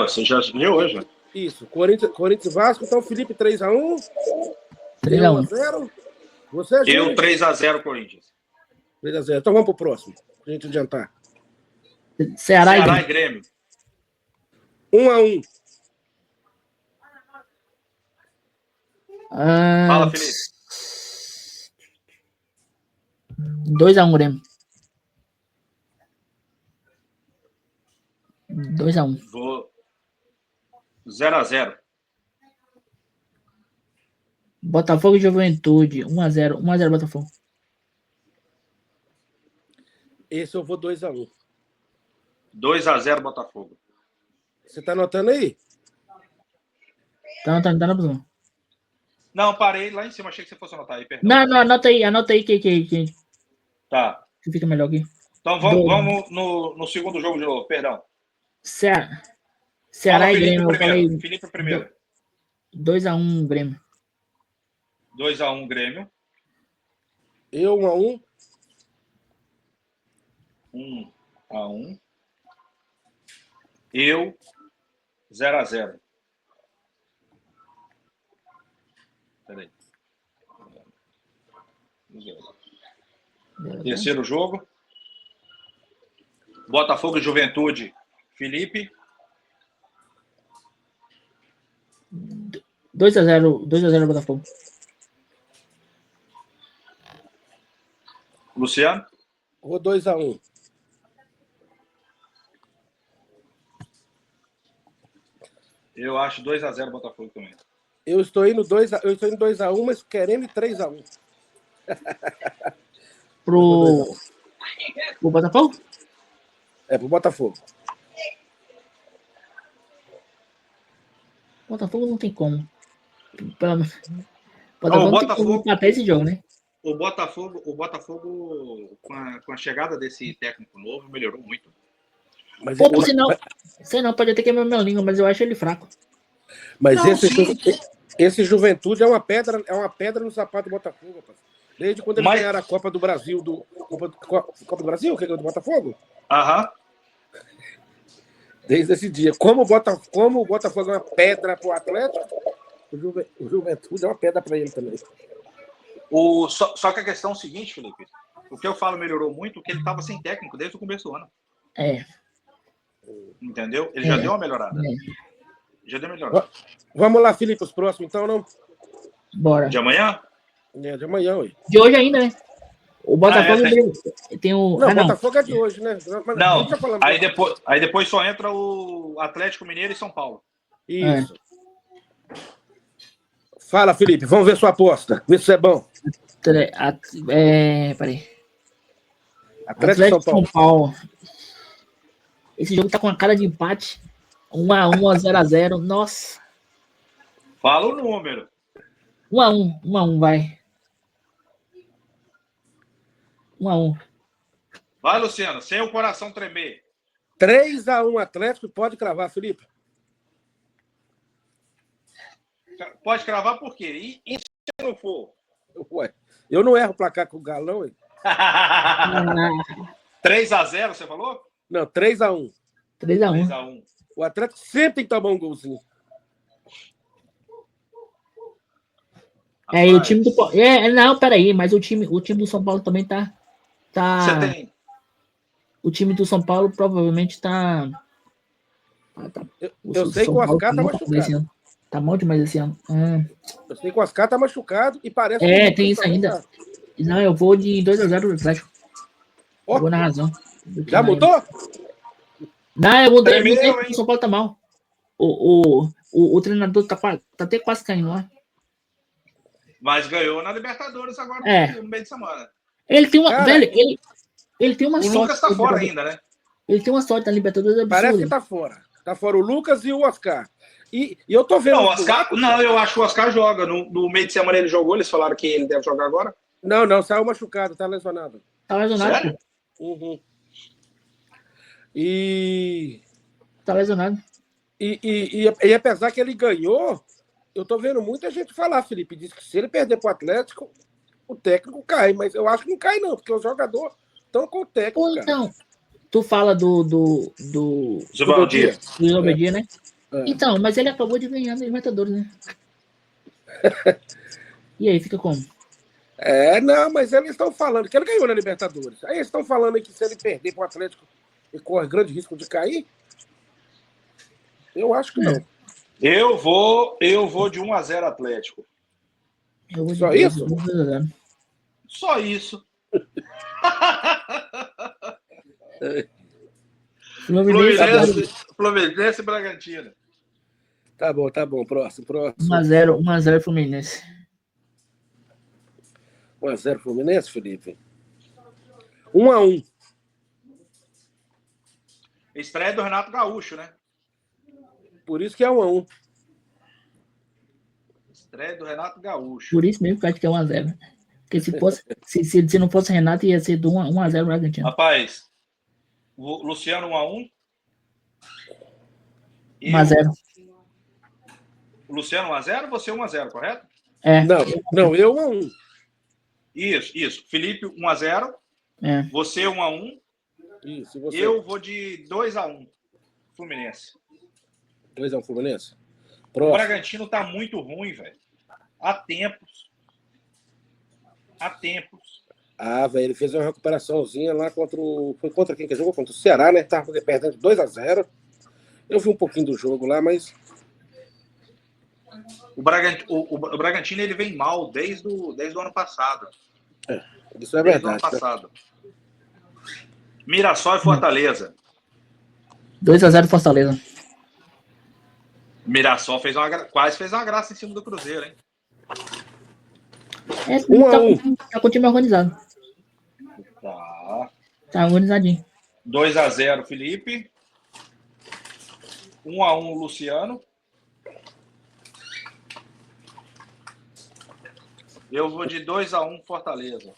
Você já viu hoje. Isso. Corinthians e Vasco. Então, Felipe, 3-1. 3-1. Você, eu 3-0 Corinthians. 3-0. Então vamos pro próximo, pra gente adiantar. Ceará e Grêmio. 1-1. Fala, Felipe. 2-1 Grêmio. 2-1. Vou 0-0. Botafogo e Juventude. 1-0. 1-0 Botafogo. Esse eu vou 2-1. 2-0 Botafogo. Você tá anotando aí? Tá na posição. Não, parei lá em cima. Achei que você fosse anotar aí, perdão. Não, anota aí que Tá. Que fica melhor aqui. Então vamos no segundo jogo de novo, perdão. Ceará e Grêmio. Felipe primeiro. 2-1 Grêmio. 2-1 Grêmio. Eu 1-1. 1-1. Eu 0-0. Peraí. Terceiro jogo. Botafogo e Juventude. Felipe. 2-0 Botafogo. Luciano. Vou 2-1. Eu acho 2-0 Botafogo também. Eu estou indo 2-1, mas querendo 3-1. Pro Botafogo? Pro Botafogo. Botafogo não tem como. Botafogo tem como empatar esse jogo, né? O Botafogo com a chegada desse técnico novo, melhorou muito. Pô, por sinal, sei não, pode até queimar minha língua, mas eu acho ele fraco. Mas Esse Juventude é uma pedra no sapato do Botafogo, rapaz. Desde quando eles ganharam a Copa do Brasil Copa do Brasil, que é do Botafogo? Aham. Desde esse dia. Como o Botafogo é uma pedra para o Atlético, o Juventude é uma pedra para ele também. Só que a questão é o seguinte, Felipe. O que eu falo melhorou muito, porque ele estava sem técnico desde o começo do ano. Entendeu? Ele já deu uma melhorada. Já deu melhorada. Vamos lá, Felipe, os próximos, então, não? Bora. De amanhã? De amanhã, ué. De hoje ainda, né? O Botafogo tem o... Não, o Botafogo é de hoje, né? Não, aí depois só entra o Atlético Mineiro e São Paulo. Isso. Fala, Felipe, vamos ver sua aposta. Vê se é bom. Peraí. Atlético São Paulo. Esse jogo tá com a cara de empate. 1-1, 0-0. Nossa. Fala o número. 1-1, vai. 1-1. Vai, Luciano, sem o coração tremer. 3-1 Atlético, pode cravar, Felipe. Pode cravar por quê? E se não for? Ué, eu não erro o placar com o Galão, hein? 3-0, você falou? Não, 3-1. 3-1. O Atlético sempre tem que tomar um golzinho. E o time do... não, peraí, mas o time do São Paulo também tá... Você tem... O time do São Paulo provavelmente tá... Eu sei que o Oscar tá machucado. Tá mal demais esse ano. Eu sei que o Oscar tá machucado e parece... tem isso ainda. Não, eu vou de 2-0 do Atlético. Eu vou na razão. Já mudou? Não, eu mudei. O São Paulo tá mal. O treinador tá até quase caindo lá. Mas ganhou na Libertadores agora no meio de semana. Ele tem uma... Cara, velho, ele tem uma sorte. O Lucas tá fora ainda, né? Ele tem uma sorte na Libertadores absurda. Parece que tá fora. Tá fora o Lucas e o Oscar. E eu tô vendo... Não, eu acho que o Oscar joga. No meio de semana ele jogou, eles falaram que ele deve jogar agora. Não, saiu machucado, tá lesionado. Tá lesionado? Sério? Uhum. Tá lesionado. E apesar que ele ganhou, eu tô vendo muita gente falar, Felipe, diz que se ele perder pro Atlético, o técnico cai, mas eu acho que não cai não, porque os jogadores estão com o técnico, então, tu fala do Zubaldia, né? Então, mas ele acabou de ganhar na Libertadores, né? E aí, fica como? Não, mas eles estão falando que ele ganhou na Libertadores. Aí eles estão falando que se ele perder pro Atlético, ele corre grande risco de cair? Eu acho que não. Eu vou de 1-0 Atlético. Só isso? Só isso. Fluminense e Bragantino. Tá bom. Próximo. 1-0 Fluminense. 1-0 Fluminense, Felipe? 1-1. Estreia do Renato Gaúcho, né? Por isso que é 1-1. Estreia do Renato Gaúcho. Por isso mesmo que eu acho que é 1-0. Porque se não fosse Renato, ia ser do 1-0 Bragantino. Rapaz, o Luciano 1-1. 1-0. O Luciano 1-0, você 1-0, correto? Não, eu 1-1. Isso. Felipe 1-0. Você 1-1. Isso, você. Eu vou de 2-1 Fluminense. 2-1 Fluminense? Próximo. O Bragantino tá muito ruim, velho. Há tempos. Velho, ele fez uma recuperaçãozinha lá foi contra quem que jogou? Contra o Ceará, né? Tava perdendo 2-0. Eu vi um pouquinho do jogo lá, mas... O Bragantino ele vem mal desde o ano passado. Isso é verdade. Desde o ano passado. Mirassol e Fortaleza. 2-0 Fortaleza. Mirassol quase fez uma graça em cima do Cruzeiro, hein? 1-1. Tá com o time organizado. Tá organizadinho. 2-0 Felipe. 1-1 Luciano. Eu vou de 2-1 Fortaleza.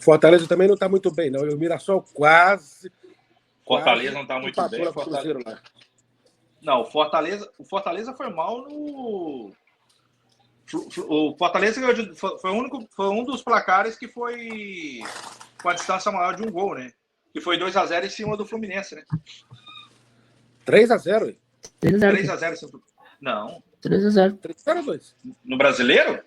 Fortaleza também não tá muito bem, não. O Mirassol quase... Fortaleza não tá muito bem. Cruzeiro lá. Não, o Fortaleza foi mal O Fortaleza ganhou foi um dos placares que foi com a distância maior de um gol, né? Que foi 2-0 em cima do Fluminense, né? 3-0. 3-0. Não. 3-0. 3-0-2. No Brasileiro?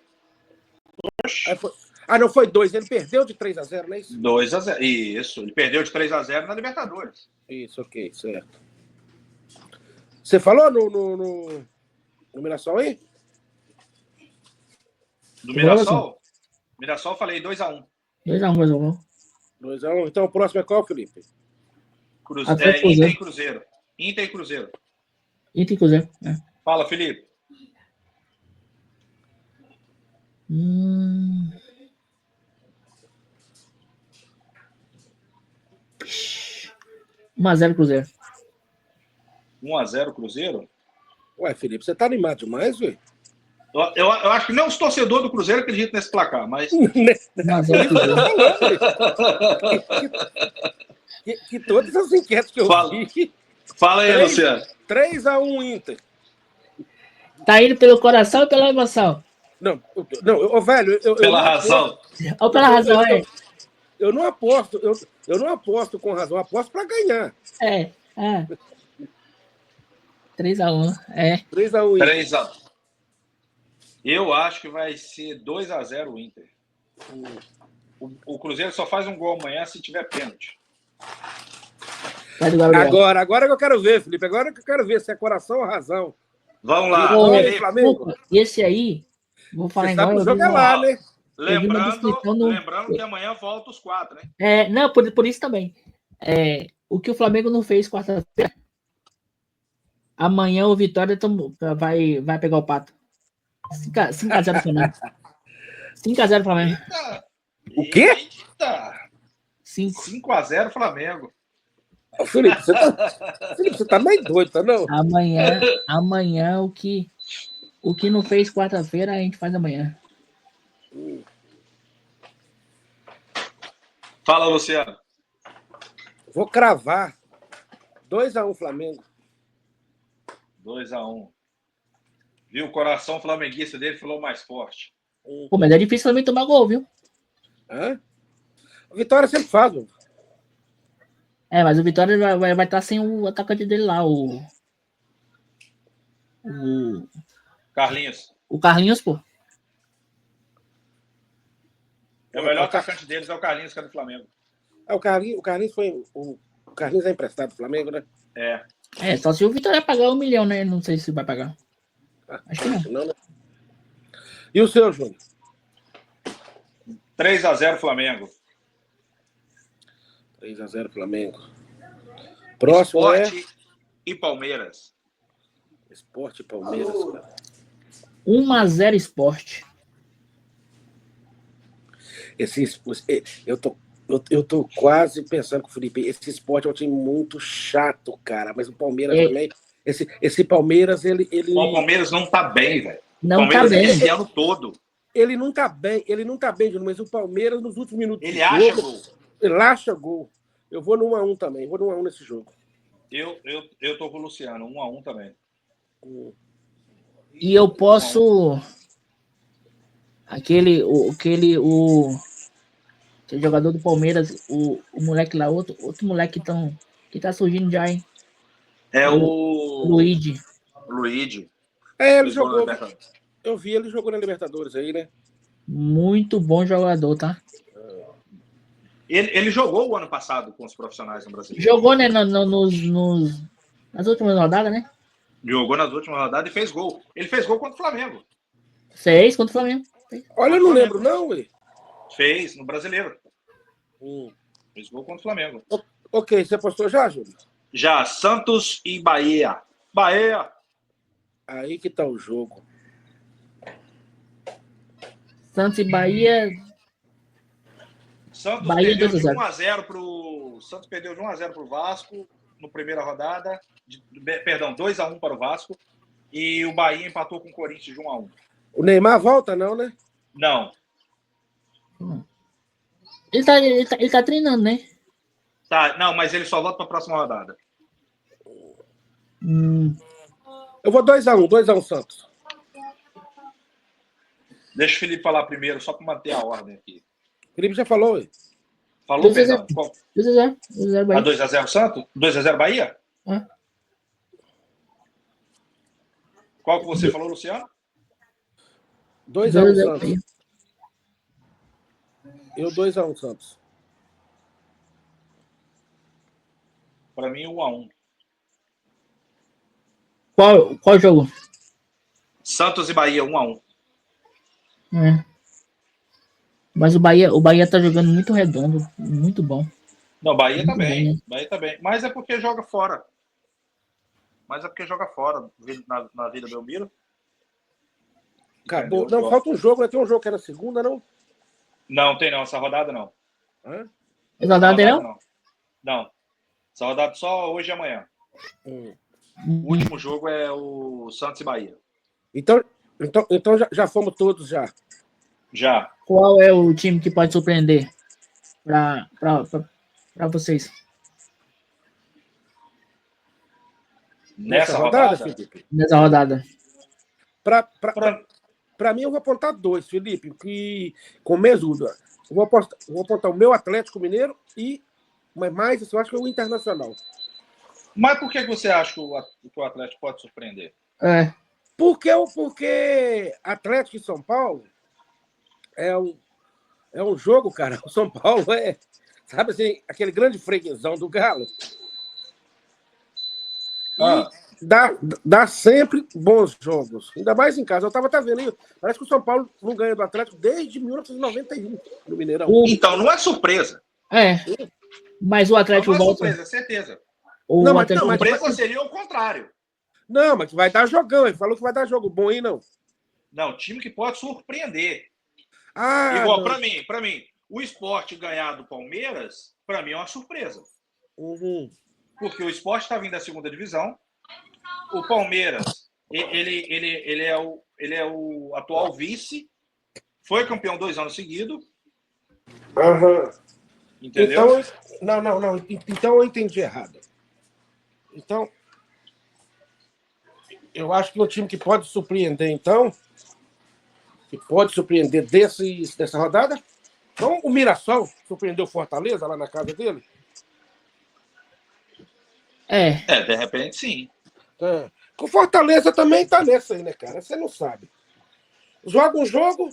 Não, foi 2. Ele perdeu de 3-0, não é isso? 2-0. Isso. Ele perdeu de 3-0 na Libertadores. Isso, ok, certo. Você falou no Mirassol aí? Do Mirassol? Mirassol, falei 2-1. 2-1. 2-1. Então o próximo é qual, Felipe? Inter e Cruzeiro. Inter e Cruzeiro. Inter e Cruzeiro. É. Fala, Felipe. 1-0 Cruzeiro. 1-0 Cruzeiro? Ué, Felipe, você tá animado demais, velho? Eu acho que nem os torcedores do Cruzeiro acreditam nesse placar, mas... 1-0 Cruzeiro. que todas as enquetes que eu vi... Fala aí, Luciano. 3-1 Inter. Tá indo pelo coração ou pela emoção? Não, velho... Pela razão. Ou pela razão, é? Eu não aposto, eu não aposto com razão, eu aposto pra ganhar. 3-1, 3-1 Inter. 3-1. Eu acho que vai ser 2-0 o Inter. O Cruzeiro só faz um gol amanhã se tiver pênalti. Agora que eu quero ver, Felipe. Agora que eu quero ver se é coração ou razão. Vamos lá. Flamengo. Esse aí, vou falar igual. Você sabe jogar lá, né? Lembrando que amanhã volta os 4, né? Não, por isso também. O que o Flamengo não fez quarta-feira, amanhã o Vitória vai pegar o Pato. 5-0 Flamengo. 5-0 Flamengo. O quê? 5-0 Flamengo. Felipe, você tá meio doido, tá não? Amanhã o que não fez quarta-feira, a gente faz amanhã. Fala, Luciano. Vou cravar 2-1 Flamengo. 2-1. Viu? O coração flamenguista dele falou mais forte. Pô, mas é difícil também tomar gol, viu? O Vitória sempre faz, mano. Mas o Vitória vai estar sem o atacante dele lá, o Carlinhos. O Carlinhos, pô. O melhor atacante deles é o Carlinhos, que é do Flamengo. O Carlinhos foi. O Carlinhos é emprestado do Flamengo, né? Só se o Vitória pagar 1 milhão, né? Não sei se vai pagar. Acho que não. Né? E o seu, Júnior? 3-0 Flamengo. 3-0 Flamengo. Próximo Sport e Palmeiras. Sport e Palmeiras, cara. 1-0 Sport. Eu tô quase pensando com o Felipe. Esse Sport é um time muito chato, cara. Mas o Palmeiras também. Esse Palmeiras, ele. O Palmeiras não tá bem, velho. Não tá bem. Esse ano todo. Ele não tá bem, Júnior, mas o Palmeiras, nos últimos minutos. Ele acha gol. Ele acha gol. Eu vou no 1-1 também. Vou no 1-1 nesse jogo. Eu tô com o Luciano. 1-1 também. E eu posso. Aquele jogador do Palmeiras, o moleque lá, outro moleque que tá surgindo já, hein? O Luigi. Ele jogou. Eu vi, ele jogou na Libertadores aí, né? Muito bom jogador, tá? Ele jogou o ano passado com os profissionais no Brasil. Jogou, né, nas últimas rodadas, né? Jogou nas últimas rodadas e fez gol. Ele fez gol contra o Flamengo. Fez contra o Flamengo. Olha, eu não lembro, não, ué. Fez no Brasileiro. Fez gol contra o Flamengo. Ok, você apostou já, Júlio? Já, Santos e Bahia. Bahia! Aí que tá o jogo. Santos e Bahia. Santos Bahia perdeu de 1-0 pro Santos perdeu de 1-0 pro Vasco no primeira rodada. Perdão, 2-1 para o Vasco. E o Bahia empatou com o Corinthians de 1-1. O Neymar volta, não, né? Não. Ele tá treinando, né? Tá, não, mas ele só volta para a próxima rodada. Eu vou 2-1 Santos. Deixa o Felipe falar primeiro, só para manter a ordem aqui. O Felipe já falou, ué. Falou, 2 a 0. perdão. Qual? 2 a 0. 2 a 0 A Bahia. 2x0 Santos? 2x0 Bahia? É. Qual que você falou, Luciano? 2 2 a a 1 0 Santos. Bahia. Eu 2 a 1 Santos. Para mim, 1x1. Qual jogo? Santos e Bahia, 1x1. É. Mas o Bahia tá jogando muito redondo, muito bom. Não, Bahia Muito tá bem. bem, né? Bahia tá bem. Mas é porque joga fora. Na Vila Belmiro. Acabou. Entendeu? Não, falta um jogo, né? Tem um jogo que era segunda, não? Não, tem não. Essa rodada não. Hã? Essa rodada não? Não. Essa rodada só hoje e amanhã. Hum. O último jogo é o Santos e Bahia. Então já fomos todos já. Já. Qual é o time que pode surpreender para vocês? Nessa rodada? Felipe? Nessa rodada? Para mim, eu vou apontar 2, Felipe, que com mesudo. Eu vou apontar o meu Atlético Mineiro e mais, assim, eu acho que é o Internacional. Mas por que você acha que o Atlético pode surpreender? É. Porque Atlético e São Paulo é um jogo, cara. O São Paulo sabe assim, aquele grande freguesão do Galo. E dá sempre bons jogos. Ainda mais em casa. Eu estava até vendo aí. Parece que o São Paulo não ganha do Atlético desde 1991 no Mineirão. Então, não é surpresa. É. Mas o Atlético não é volta. surpresa, é certeza. Atlético... Seria o contrário. Não, mas vai dar jogão. Ele falou que vai dar jogo bom aí, não. Não, time que pode surpreender. Igual para mim, o Sport ganhar do Palmeiras, para mim é uma surpresa. Uhum. Porque o Sport está vindo da segunda divisão. O Palmeiras, ele é o atual vice. Foi campeão 2 anos seguidos. Uhum. Entendeu? Então, não. Então eu entendi errado. Então, eu acho que um time que pode surpreender, dessa rodada. Então, o Mirassol surpreendeu o Fortaleza lá na casa dele? De repente, sim. O Fortaleza também tá nessa aí, né, cara? Você não sabe. Joga um jogo,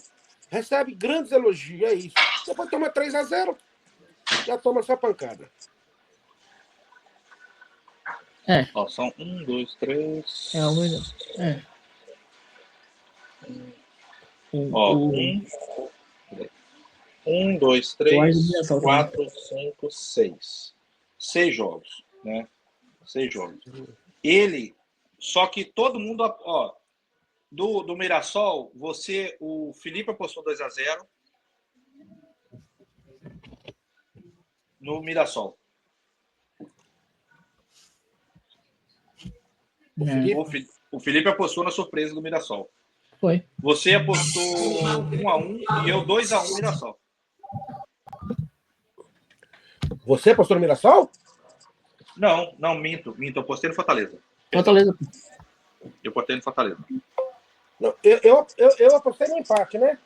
recebe grandes elogios, é isso. Depois toma 3 a 0, já toma só pancada. Ó, são 1, 2, 3. Ó, 1, 2, 3, 4, 5, 6. 6 jogos, né? 6 jogos. Só que todo mundo, ó, do Mirassol, o Felipe apostou 2 a 0 no Mirassol. O Felipe apostou na surpresa do Mirassol. Foi. Você apostou 1 a 1 e eu 2 a 1 Mirassol. Você apostou no Mirassol? Não, minto. Eu apostei no Fortaleza. Fortaleza. Eu apostei no Fortaleza. Não, eu apostei no empate, né?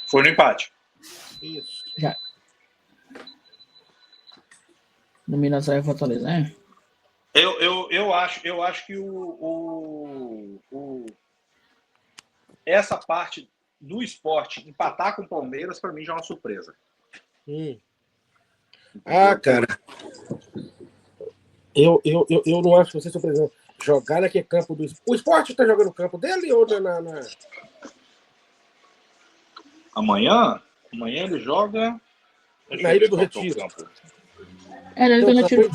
Foi no empate. Isso. Já. No Mirassol e Fortaleza, né? Eu acho que essa parte do esporte empatar com o Palmeiras, para mim, já é uma surpresa. Cara. Eu não acho que você surpreendeu. Jogar naquele campo do esporte. O esporte está jogando no campo dele ou na... Amanhã ele joga na Ilha do Retiro. Na Ilha do Retiro.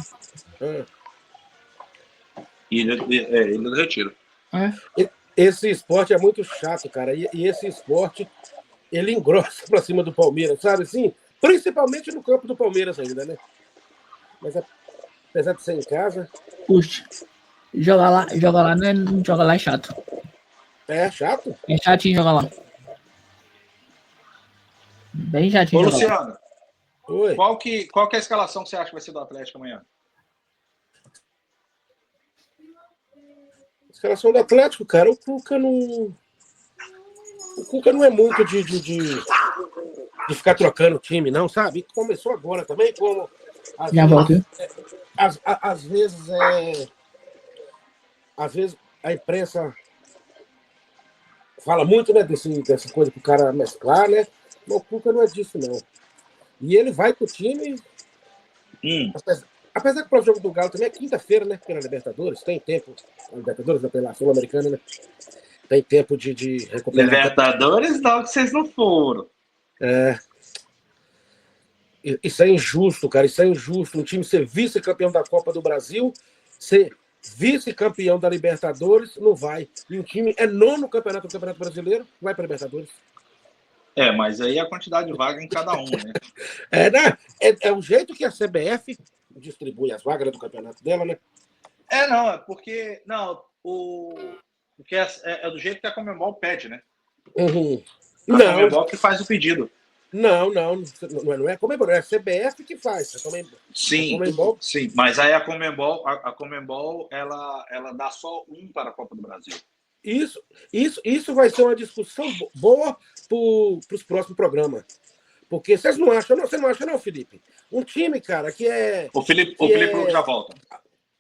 Ilha do Retiro. Esse esporte é muito chato, cara. E esse esporte, ele engrossa pra cima do Palmeiras, sabe assim? Principalmente no campo do Palmeiras ainda, né? Mas apesar de ser em casa... Puxa. Jogar lá é chato. É chato? É chatinho jogar lá. Bem chatinho. Ô, Luciano, oi. Qual que é a escalação que você acha que vai ser do Atlético amanhã? Escalação do Atlético, cara, o Cuca não... O Cuca não é muito de ficar trocando time, não, sabe? Começou agora também, como Já volto, viu? às vezes a imprensa fala muito, né, dessa coisa pro cara mesclar, né? Mas o Cuca não é disso, não. E ele vai com o time. Apesar que o próximo jogo do Galo também é quinta-feira, né? Pela Libertadores, tem tempo. A Libertadores, pela Sul-Americana, né? Tem tempo de recuperar. Libertadores não, que vocês não foram. Isso é injusto, cara. Isso é injusto. Um time ser vice-campeão da Copa do Brasil, ser vice-campeão da Libertadores, não vai. E um time é nono no Campeonato Brasileiro, vai para a Libertadores. Mas aí a quantidade de vaga em cada um, né? Né? É o jeito que a CBF distribui as vagas do campeonato dela, né? Não, é porque. Não, porque é do jeito que a Conmebol pede, né? Uhum. A Conmebol que faz o pedido. Não é a Conmebol, é a CBF que faz. Sim, sim, mas aí a Conmebol ela dá só um para a Copa do Brasil. Isso vai ser uma discussão boa para os próximos programas. Porque vocês não acham, não? Você não acha, não, Felipe? Um time, cara, que é. O Felipe já volta.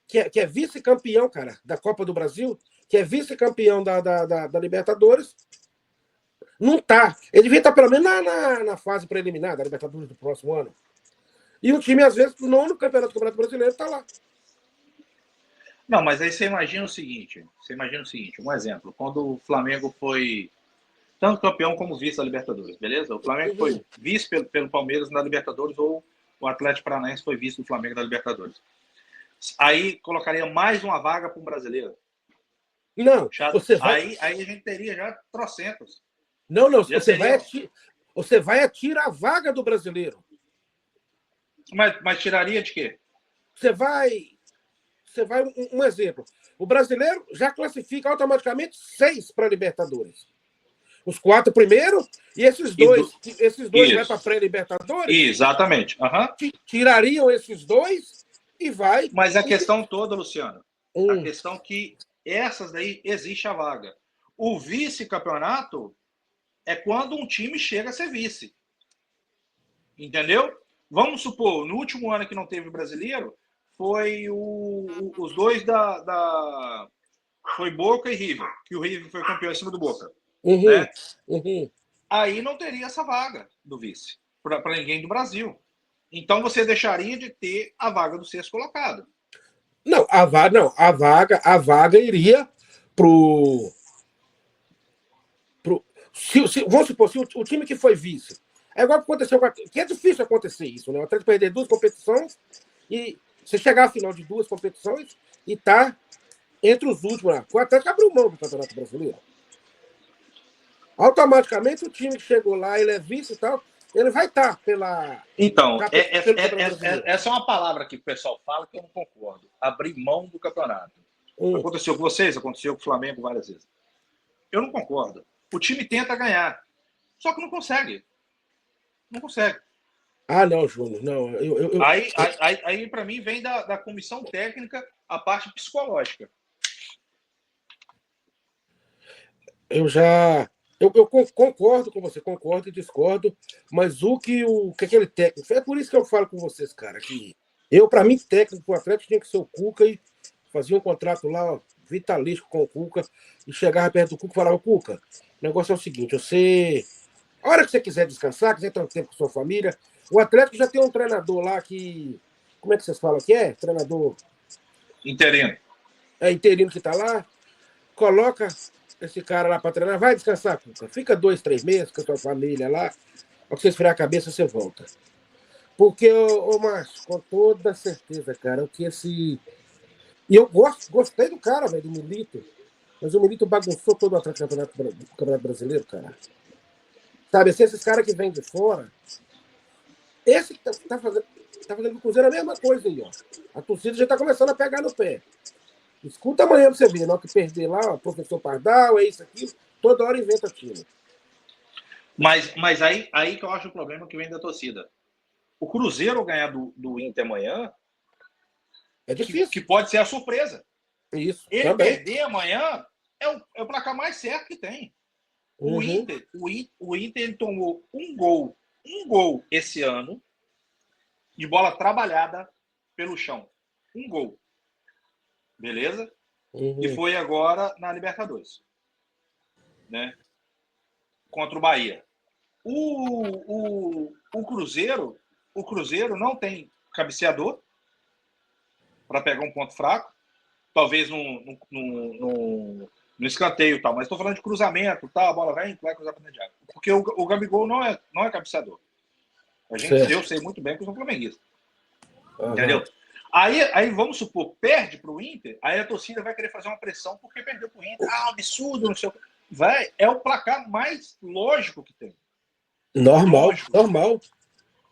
Que é vice-campeão, cara, da Copa do Brasil, que é vice-campeão da Libertadores. Não tá. Ele devia estar pelo menos na fase preliminar da Libertadores do próximo ano. E o time, às vezes, no Campeonato Brasileiro, tá lá. Não, mas aí você imagina o seguinte, um exemplo, quando o Flamengo foi tanto campeão como vice da Libertadores, beleza? O Flamengo foi vice pelo Palmeiras na Libertadores, ou o Atlético Paranaense foi vice do Flamengo na Libertadores. Aí colocaria mais uma vaga para um brasileiro. Não, aí a gente teria já trocentos. Não, você vai tirar a vaga do brasileiro. Mas tiraria de quê? Você vai um exemplo. O brasileiro já classifica automaticamente 6 para a Libertadores. Os 4 primeiros e esses dois vai para a pré-Libertadores. Exatamente. Tirariam esses 2 e vai. Mas a questão toda, Luciano, a questão que essas daí existe a vaga. O vice-campeonato é quando um time chega a ser vice. Entendeu? Vamos supor, no último ano que não teve brasileiro, foi os dois foi Boca e River, que o River foi campeão em cima do Boca. Né? Aí não teria essa vaga do vice para ninguém do Brasil. Então você deixaria de ter a vaga do sexto colocado. Não, a vaga iria pro vamos supor, se o time que foi vice. É igual que aconteceu, que é difícil acontecer isso, né? O Atlético perder 2 competições e você chegar à final de 2 competições e tá entre os últimos lá. O Atlético abriu mão do Campeonato Brasileiro. Automaticamente o time que chegou lá, ele é vice e tal, ele vai estar pela. Então, essa é uma palavra que o pessoal fala que eu não concordo. Abrir mão do campeonato. Aconteceu com vocês, aconteceu com o Flamengo várias vezes. Eu não concordo. O time tenta ganhar, só que não consegue. Não consegue. Ah, não, Júnior, não. Aí para mim, vem da comissão técnica a parte psicológica. Eu concordo com você, concordo e discordo, mas o que aquele técnico. É por isso que eu falo com vocês, cara, que para mim, técnico pro Atlético tinha que ser o Cuca e fazia um contrato lá, ó, vitalício com o Cuca, e chegava perto do Cuca e falava: Cuca, o negócio é o seguinte, a hora que você quiser descansar, quiser ter um tempo com sua família, o Atlético já tem um treinador lá que. Como é que vocês falam que é? Treinador. Interino. É interino que tá lá. Coloca esse cara lá para treinar. Vai descansar, Cuca. Fica 2, 3 meses com a tua família lá. Ao que você esfriar a cabeça, você volta. Porque, Márcio, com toda certeza, cara, o que esse. E eu gostei do cara, velho, do Milito. Mas o Milito bagunçou todo o Campeonato Brasileiro, cara. Sabe, assim, esses caras que vêm de fora. Esse que tá fazendo com o Cruzeiro a mesma coisa aí, ó. A torcida já tá começando a pegar no pé. Escuta amanhã pra você ver, na hora que perder lá, o professor Pardal, é isso aqui, toda hora inventa time. Mas aí que eu acho o problema que vem da torcida. O Cruzeiro ganhar do Inter amanhã é difícil. Que pode ser a surpresa. Isso. Ele também perder amanhã é o placar mais certo que tem. O Inter, ele tomou um gol esse ano de bola trabalhada pelo chão. Um gol. Beleza? E foi agora na Libertadores. Né? Contra o Bahia. O Cruzeiro não tem cabeceador para pegar um ponto fraco. Talvez no escanteio e tal, mas estou falando de cruzamento, tal, a bola vai cruzar para dentro de área. Porque o Gabigol não é cabeceador. Eu sei muito bem que eu sou flamenguista. Entendeu? Aí vamos supor, perde para o Inter, aí a torcida vai querer fazer uma pressão porque perdeu para o Inter. Absurdo, não sei o que. É o placar mais lógico que tem. Normal.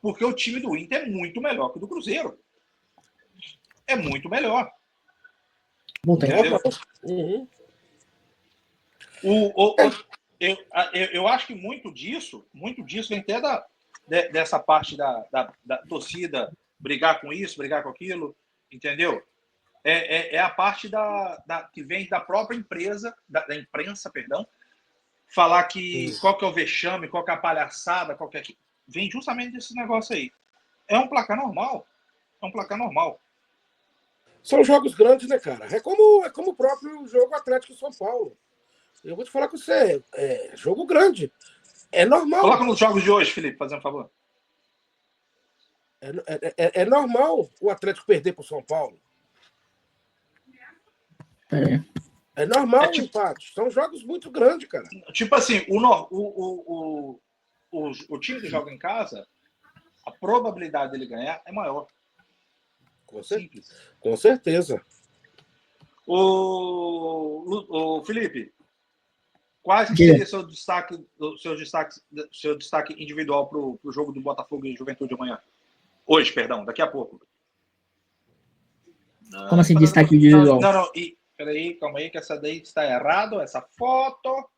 Porque o time do Inter é muito melhor que o do Cruzeiro. É muito melhor. Entendeu? Eu acho que muito disso vem até dessa parte da torcida brigar com isso, brigar com aquilo, entendeu? É a parte que vem da própria empresa, da imprensa, perdão, falar que qual que é o vexame, qual que é a palhaçada, qual que é que vem justamente desse negócio aí. É um placar normal. São jogos grandes, né, cara? É como o próprio jogo Atlético São Paulo. Eu vou te falar com você, é jogo grande. É normal. Coloca nos jogos de hoje, Felipe, fazendo um favor. É normal o Atlético perder para o São Paulo. É normal o empate. São jogos muito grandes, cara. Tipo assim, o time que joga em casa, a probabilidade dele ganhar é maior. Simples. Com certeza. O Felipe, quais que seria seu destaque individual para o jogo do Botafogo e Juventude amanhã? Hoje, perdão, daqui a pouco. Como assim, destaque individual? Não. Peraí, calma aí, que essa daí está errado. Essa foto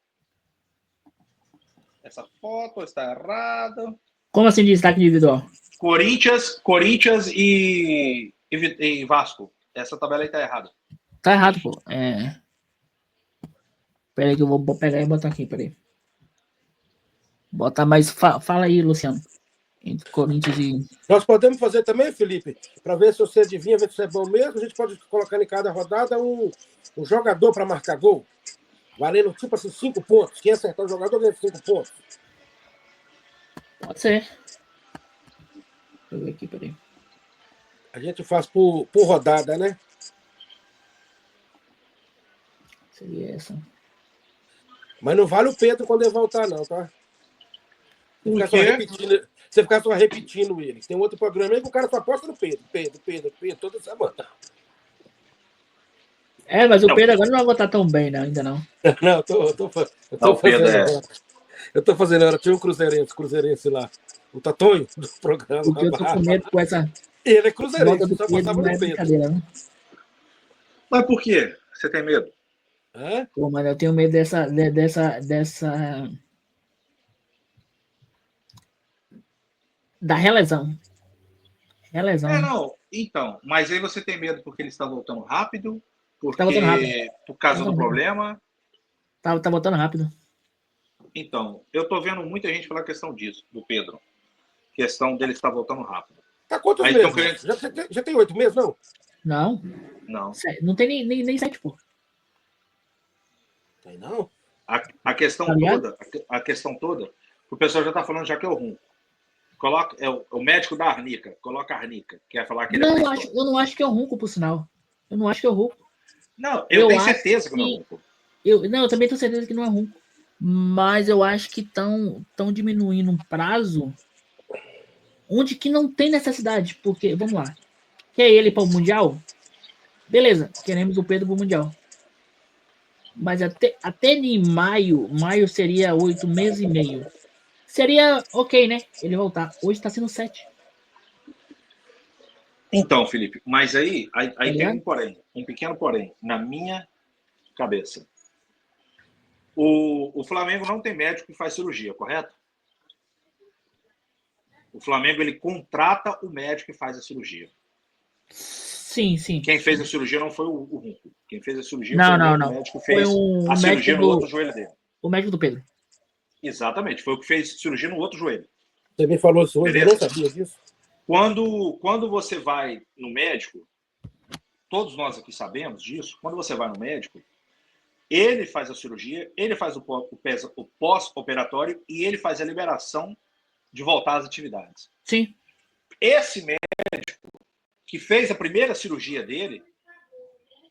está errada. Como assim, destaque individual? Corinthians e Vasco. Essa tabela aí tá errada. Tá errado, pô. Peraí que eu vou pegar e botar aqui, peraí. Bota mais. Fala aí, Luciano. Entre Corinthians e. Nós podemos fazer também, Felipe, para ver se você adivinha, ver se é bom mesmo. A gente pode colocar em cada rodada um jogador para marcar gol. Valendo tipo assim, 5 pontos. Quem acertar o jogador ganha 5 pontos. Pode ser. Deixa eu ver aqui, peraí. A gente faz por rodada, né? Seria essa. Mas não vale o Pedro quando ele voltar, não, tá? Você ficar só repetindo ele. Tem outro programa aí que o cara só aposta no Pedro, toda semana. Mas o Pedro agora não vai votar tão bem, não, ainda não. Não, eu tô fazendo agora. Eu tô fazendo agora. Tinha um cruzeirense lá. O Tatonho do programa. Porque eu tô com medo com essa. Ele é cruzeirense, só Pedro, passava no Pedro. Né? Mas por quê? Você tem medo? Pô, mano, eu tenho medo dessa. Da reeleição. Não. Então, mas aí você tem medo porque ele está voltando rápido? Porque, por causa do problema? Tá voltando rápido. Então, eu tô vendo muita gente falar a questão disso, do Pedro. Questão dele estar voltando rápido. Tá quantos meses? Já tem 8 meses, não? Não. Não tem nem 7, pô. Tem não? A questão toda, o pessoal já tá falando já que é o rum. Coloca, o médico da arnica, coloca a arnica. Quer falar que ele eu não acho que é o ronco, por sinal. Eu não acho que é o ronco. Não, eu tenho certeza que não é ronco. Eu também tenho certeza que não é ronco. Mas eu acho que estão diminuindo um prazo onde que não tem necessidade. Porque, vamos lá. Quer ele para o Mundial? Beleza, queremos o Pedro para o Mundial. Mas até em maio seria 8 meses e meio. Seria ok, né? Ele voltar. Hoje está sendo 7. Então, Felipe, mas aí tem um porém, um pequeno porém, na minha cabeça. O Flamengo não tem médico que faz cirurgia, correto? O Flamengo, ele contrata o médico que faz a cirurgia. Sim. Quem fez a cirurgia não foi o Ronco. Quem fez a cirurgia foi o médico que fez a cirurgia no outro joelho dele. O médico do Pedro. Exatamente, foi o que fez cirurgia no outro joelho. Você me falou isso hoje, Beleza? eu não sabia disso. Quando você vai no médico, todos nós aqui sabemos disso, quando você vai no médico, ele faz a cirurgia, ele faz o pós-operatório e ele faz a liberação de voltar às atividades. Sim. Esse médico que fez a primeira cirurgia dele,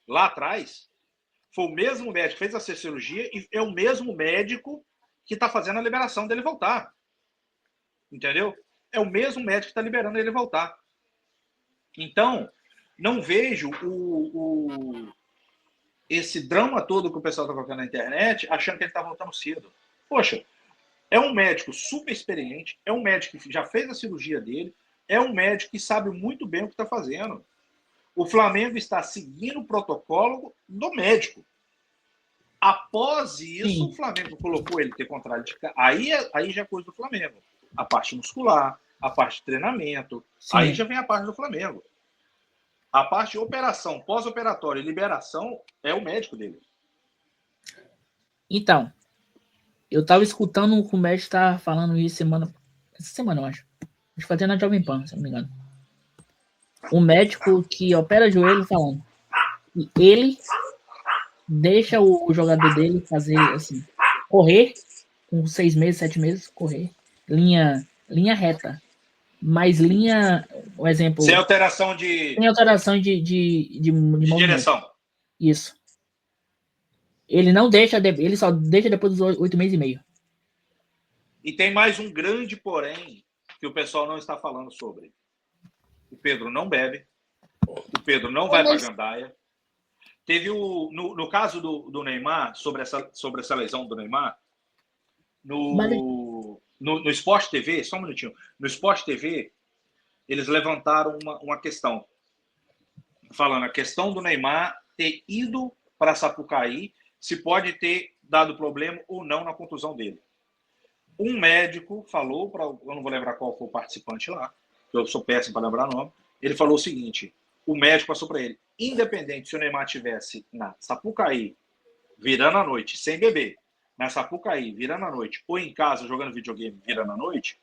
lá atrás, foi o mesmo médico que fez a cirurgia e é o mesmo médico que está fazendo a liberação dele voltar. Entendeu? É o mesmo médico que está liberando ele voltar. Então, não vejo esse drama todo que o pessoal está colocando na internet, achando que ele está voltando cedo. Poxa, é um médico super experiente, é um médico que já fez a cirurgia dele, é um médico que sabe muito bem o que está fazendo. O Flamengo está seguindo o protocolo do médico. Após isso, Sim. O Flamengo colocou ele ter contraindicado. Aí já é coisa do Flamengo. A parte muscular, a parte de treinamento. Sim. Aí já vem a parte do Flamengo. A parte de operação, pós-operatório e liberação é o médico dele. Então, eu tava escutando o médico tá falando isso essa semana, eu acho. Acho que fazendo na Jovem Pan, se não me engano. O médico que opera joelho falando. E ele deixa o jogador dele fazer assim, correr com 6 meses, 7 meses, correr. Linha reta. Mas linha, o exemplo. Sem alteração de movimento. direção. Isso. Ele não deixa, ele só deixa depois dos 8 meses e meio. E tem mais um grande porém que o pessoal não está falando sobre. O Pedro não bebe. O Pedro não vai para a gandaia. Teve no caso do Neymar, sobre essa lesão do Neymar, no Sport TV, só um minutinho, no Sport TV, eles levantaram uma questão, falando a questão do Neymar ter ido para Sapucaí, se pode ter dado problema ou não na contusão dele. Um médico falou, eu não vou lembrar qual foi o participante lá, eu sou péssimo para lembrar o nome, ele falou o seguinte, o médico passou para ele, independente se o Neymar estivesse na Sapucaí, virando à noite, sem beber, na Sapucaí, virando à noite, ou em casa, jogando videogame, virando à noite,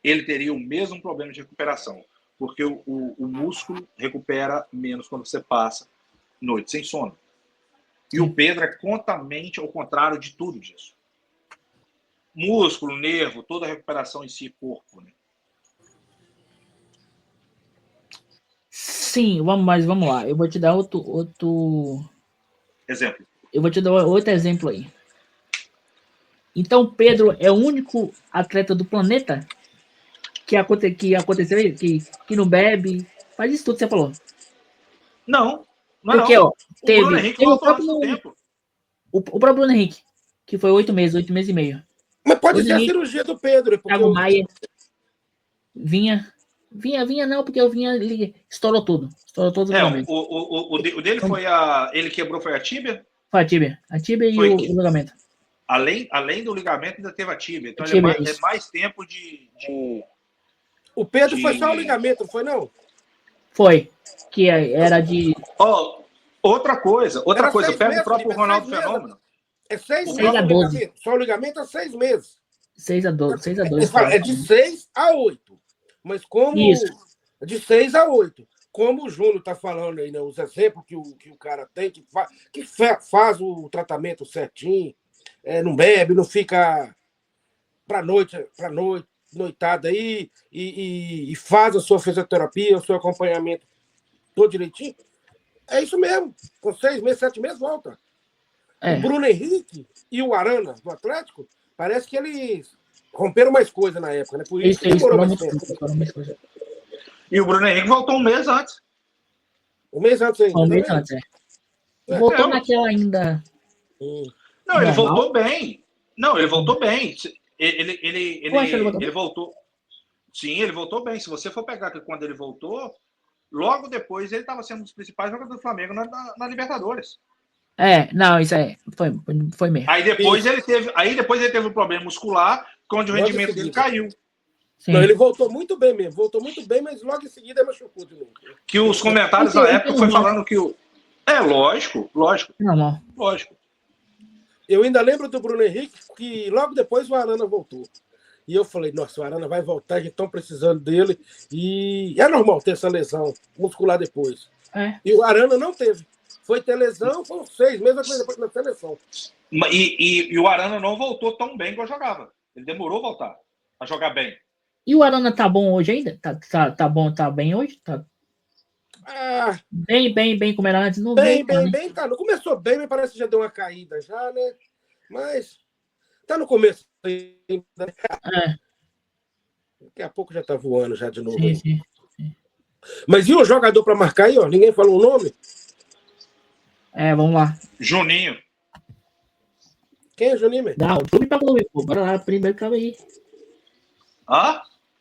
ele teria o mesmo problema de recuperação, porque o músculo recupera menos quando você passa noite sem sono. E o Pedro é completamente ao contrário de tudo disso. Músculo, nervo, toda a recuperação em si, corpo, né? Sim, vamos lá. Eu vou te dar outro exemplo. Eu vou te dar outro exemplo aí. Então, Pedro é o único atleta do planeta que aconteceu isso, que não bebe, faz isso tudo que você falou. Não porque, não. Ó, teve, o Bruno Henrique teve voltou antes do tempo. O próprio Bruno Henrique, que foi 8 meses e meio. Mas pode ser a cirurgia do Pedro. Thiago Maia vinha não, porque eu vinha, ele estourou tudo. Estourou todos os ligamentos. O dele foi ele quebrou, foi a tíbia? Foi a tíbia e o ligamento. Além do ligamento, ainda teve a tíbia. Então, é mais tempo de... O Pedro foi só o ligamento, não foi, não? Foi. Que era de... Outra coisa. Pega o próprio Ronaldo Fenômeno. É 6 meses a 12. Só o ligamento é 6 meses. 6 a 12. É de 6 a 8. Mas como... Isso. De 6 a 8. Como o Júnior está falando aí, né, os exemplos que o cara tem, que faz o tratamento certinho, não bebe, não fica noitada aí, e faz a sua fisioterapia, o seu acompanhamento todo direitinho, é isso mesmo. Com 6 meses, 7 meses, volta. O Bruno Henrique e o Arana, do Atlético, parece que eles romperam mais coisa na época, né? Por isso que demorou mais tempo. E o Bruno Henrique voltou um mês antes. Um mês antes ainda. Um mês antes, Voltou naquela ainda... Não, ele voltou bem. Ele voltou bem. Ele voltou... Sim, ele voltou bem. Se você for pegar que quando ele voltou, logo depois ele estava sendo um dos principais jogadores do Flamengo na Libertadores. Isso aí. Foi mesmo. Aí depois ele teve um problema muscular, onde o rendimento dele caiu. Sim. Não, ele voltou muito bem mesmo. Voltou muito bem, mas logo em seguida machucou de novo. Que os comentários na época foi falando que o... lógico. Não. Lógico. Eu ainda lembro do Bruno Henrique, que logo depois o Arana voltou. E eu falei, nossa, o Arana vai voltar, a gente estão precisando dele. E é normal ter essa lesão muscular depois. E o Arana não teve. Foi ter lesão, foram 6 meses depois da seleção. E o Arana não voltou tão bem que eu jogava. Ele demorou a voltar a jogar bem. E o Arana tá bom hoje ainda? Tá bom, tá bem hoje? Tá bem como era antes? Não bem, tá. Não começou bem, mas parece que já deu uma caída já, né? Mas tá no começo ainda. Daqui a pouco já tá voando já de novo. Sim. Mas e o jogador para marcar aí, ó? Ninguém falou o nome? Vamos lá. Juninho. Quem é Juninho, meu? Não, clube pra clube, pô. Bora lá, primeiro, calma aí.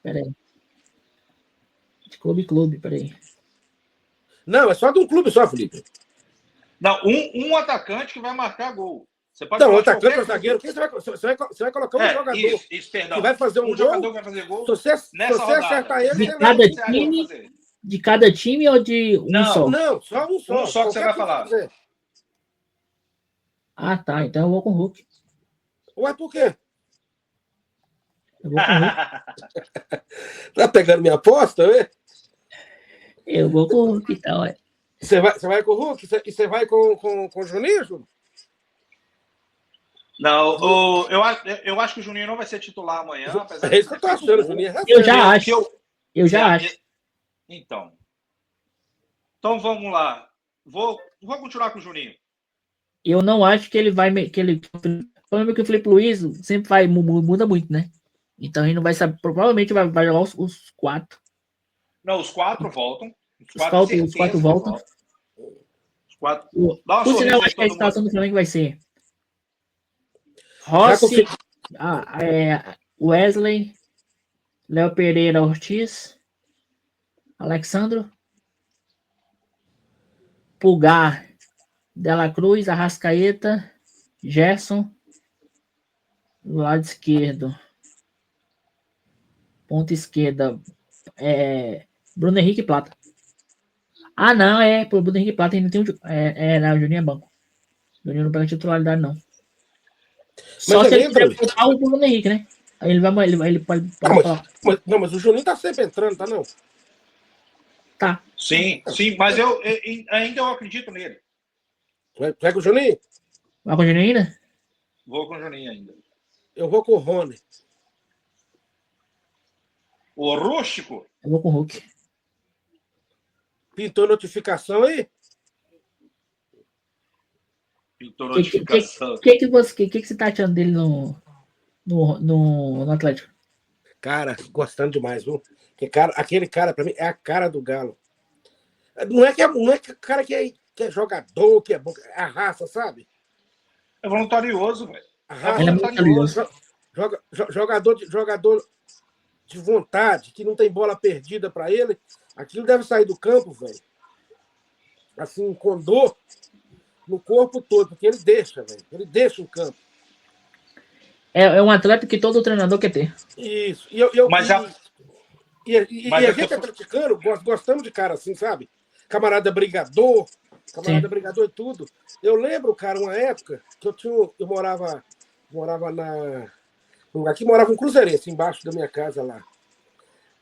Pera aí. De clube, pera aí. Não, é só de um clube só, Felipe. Não, um atacante que vai marcar gol. Você pode não, o atacante ou zagueiro. Quem você vai colocar um jogador isso, perdão. Que vai fazer um jogador que vai fazer gol. Se você acertar ele, de cada time ou de um só? Não, só um só. Um só que você vai falar. Tá. Então eu vou com o Hulk. Ué, por quê? Eu vou com o Hulk. Tá pegando minha aposta, né? Eu vou com o Hulk, então, Você vai com o Hulk? E você vai com o Juninho, Júlio? Não, eu acho que o Juninho não vai ser titular amanhã. Apesar isso que eu tô achando, Juninho. Eu já acho. Eu já acho. Então vamos lá. Vou continuar com o Juninho. Eu não acho que ele vai. O problema é que o Felipe Luiz sempre vai, muda muito, né? Então ele não vai saber. Provavelmente vai jogar os 4. Não, os 4 voltam. Os 4 voltam. Os 4. Por sinal, acho que a escalação do Flamengo vai ser Rossi, Wesley, Léo Pereira Ortiz, Alexandro, Pulgar, Dela Cruz, Arrascaeta, Gerson, do lado esquerdo, ponta esquerda, Bruno Henrique Plata. Não, pro Bruno Henrique Plata ainda tem não, o Juninho é banco. O Juninho não pega titularidade, não. Só se ele quiser botar o Bruno Henrique, né? Aí ele pode falar. Mas o Juninho tá sempre entrando, tá não? Tá. Sim, mas eu ainda acredito nele. Vai com o Juninho? Vai com o Juninho ainda? Vou com o Juninho ainda. Eu vou com o Rony. O Rústico? Eu vou com o Hulk. Pintou notificação aí? Pintou notificação. O que você tá achando dele no Atlético? Cara, gostando demais, viu? Aquele cara, pra mim, é a cara do Galo. Não é que o cara que é jogador, que é bom, é a raça, sabe? É voluntarioso, velho. Ele é voluntarioso. Jogador de vontade, que não tem bola perdida pra ele. Aquilo deve sair do campo, velho. Assim, com dor no corpo todo, porque ele deixa, velho. Ele deixa o campo. É um atleta que todo treinador quer ter. Isso. E a gente atleticano, gostamos de cara assim, sabe? Camarada brigador e tudo. Eu lembro, cara, uma época que eu morava aqui morava um cruzeirense embaixo da minha casa lá.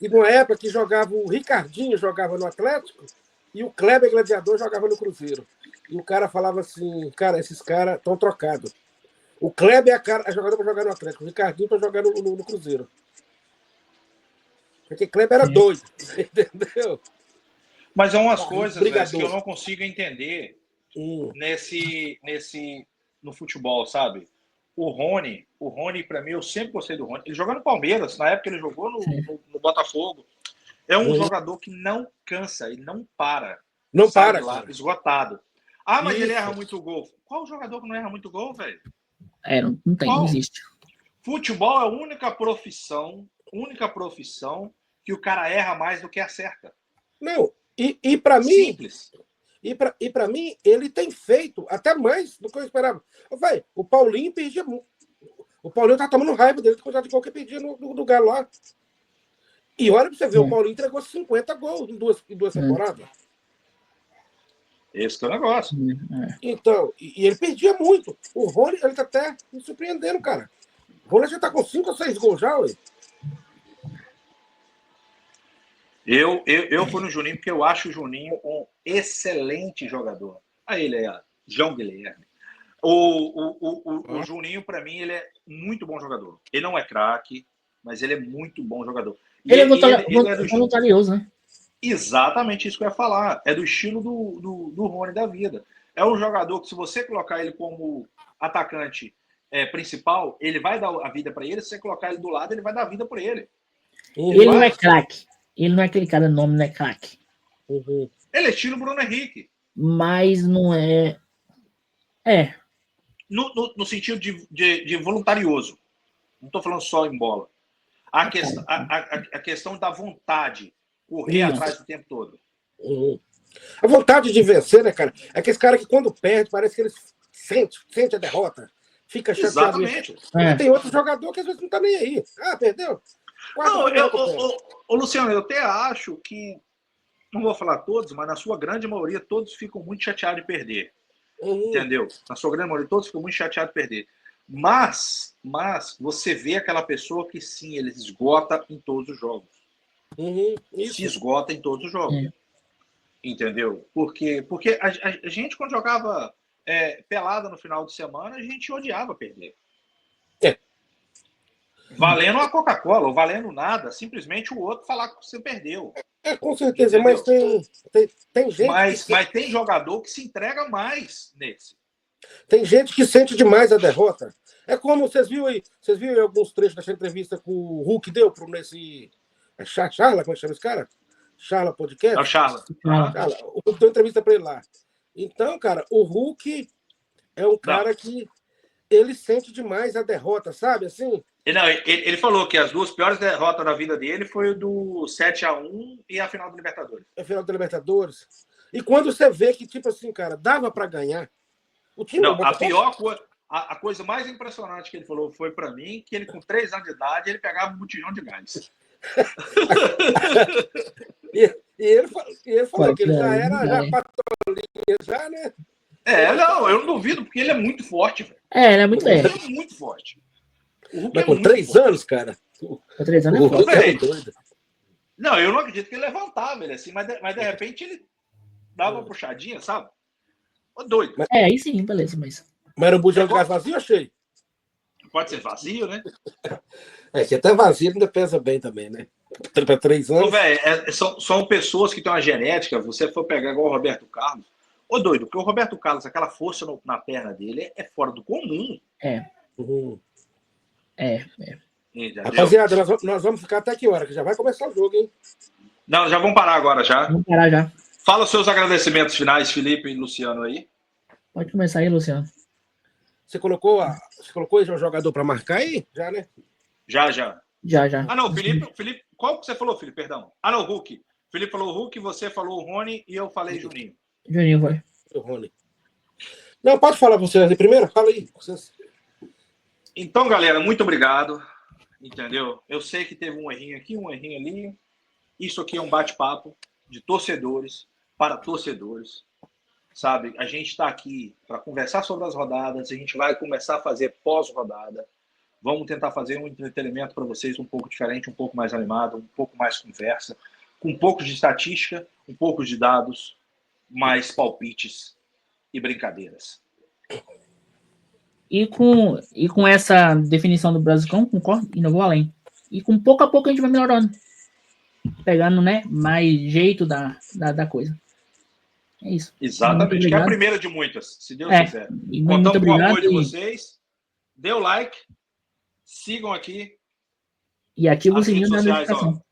E numa época que o Ricardinho jogava no Atlético e o Kleber Gladiador jogava no Cruzeiro. E o cara falava assim, cara, esses caras estão trocados. O Kleber é jogador para jogar no Atlético, o Ricardinho para jogar no Cruzeiro. Porque Kleber era doido, entendeu? Mas é umas coisas que eu não consigo entender no futebol, sabe? O Rony, para mim, eu sempre gostei do Rony. Ele jogou no Palmeiras, na época ele jogou no Botafogo. É um jogador que não cansa, ele não para. Não para, lá, cara. Esgotado. Mas ele erra muito gol. Qual jogador que não erra muito gol, velho? Não tem, não existe. Futebol é a única profissão que o cara erra mais do que acerta. Não, e para mim... Simples. E para mim, ele tem feito até mais do que eu esperava. Véio, o Paulinho perdia muito. O Paulinho tá tomando raiva dele de qualquer pedia no Galo lá. E olha pra você ver, o Paulinho entregou 50 gols em duas temporadas. Esse que é o negócio. Então, e ele perdia muito. O Rony, ele tá até me surpreendendo, cara. O Rony já tá com 5 ou 6 gols já, ué. Eu fui no Juninho porque eu acho o Juninho um excelente jogador. Aí ele é João Guilherme. O Juninho, para mim, ele é muito bom jogador. Ele não é craque, mas ele é muito bom jogador. Ele é voluntarioso, né? Exatamente isso que eu ia falar. É do estilo do Rony da vida. É um jogador que, se você colocar ele como atacante principal, ele vai dar a vida para ele. Se você colocar ele do lado, ele vai dar a vida para ele. Ele não é craque. Ele não é aquele cara, nome não é craque. Uhum. Ele é estilo Bruno Henrique. Mas não é... No sentido de voluntarioso. Não estou falando só em bola. A questão da vontade. Correr atrás o tempo todo. Uhum. A vontade de vencer, né, cara? É aquele cara que quando perde, parece que ele sente a derrota. Fica chateado. Exatamente. Tem outro jogador que às vezes não tá nem aí. Ah, perdeu. Luciano, eu até acho que, não vou falar todos, mas na sua grande maioria, todos ficam muito chateados de perder. Entendeu? Na sua grande maioria, todos ficam muito chateados de perder. Mas você vê aquela pessoa que sim, ele esgota em todos os jogos. Se esgota em todos os jogos. Entendeu? Porque a gente, quando jogava pelada no final de semana, a gente odiava perder. Valendo uma Coca-Cola, ou valendo nada, simplesmente o outro falar que você perdeu. Com certeza, entendeu? Mas tem gente. Mas tem jogador que se entrega mais nesse. Tem gente que sente demais a derrota. É como vocês viram aí alguns trechos dessa entrevista que o Hulk deu nesse. Charla, como é que chama esse cara? Charla Podcast? É o Charla. O Hulk deu entrevista para ele lá. Então, cara, o Hulk é um cara que ele sente demais a derrota, sabe? Assim. Ele falou que as duas piores derrotas da vida dele foi o do 7-1 e a final do Libertadores. A final do Libertadores. E quando você vê que, tipo assim, cara, dava para ganhar. O time a coisa mais impressionante que ele falou foi para mim que ele, com 3 anos de idade, ele pegava um botijão de gás. e ele falou que ele já era patolinha, já, né? Eu não duvido, porque ele é muito forte, velho. Ele é muito bem. Ele é muito forte. Mas com 3 anos, cara. Com 3 anos é forte. Não, eu não acredito que ele levantava ele assim, mas de repente ele dava uma puxadinha, sabe? Doido. Aí sim, beleza, mas era um bujão de gás vazio ou cheio? Pode ser vazio, né? Que até vazio ainda pesa bem também, né? Para 3 anos. São pessoas que têm uma genética, você for pegar igual o Roberto Carlos. Doido, porque o Roberto Carlos, aquela força na perna dele é fora do comum. Rapaziada, nós vamos ficar até que hora? Que já vai começar o jogo, hein? Não, já vamos parar agora já. Vamos parar já. Fala os seus agradecimentos finais, Felipe e Luciano aí. Pode começar aí, Luciano. Você colocou esse jogador para marcar aí? Já, né? Já. Já. Não, Felipe, qual que você falou, Felipe? Perdão. Não, Hulk. Felipe falou Hulk, você falou Rony e eu falei Juninho. Juninho, vai. O Rony. Não, pode falar você ali primeiro? Fala aí. Então, galera, muito obrigado. Entendeu? Eu sei que teve um errinho aqui, um errinho ali. Isso aqui é um bate-papo de torcedores para torcedores. Sabe? A gente está aqui para conversar sobre as rodadas. A gente vai começar a fazer pós-rodada. Vamos tentar fazer um entretenimento para vocês um pouco diferente, um pouco mais animado, um pouco mais conversa, com um pouco de estatística, um pouco de dados, mais palpites e brincadeiras. E com essa definição do Brazucão, concordo, ainda vou além. E com pouco a pouco a gente vai melhorando. Pegando, né, mais jeito da coisa. É isso. Exatamente. Que é a primeira de muitas, se Deus quiser. Contamos com o apoio de vocês. Dê o like. Sigam aqui. E ativa o sininho da notificação.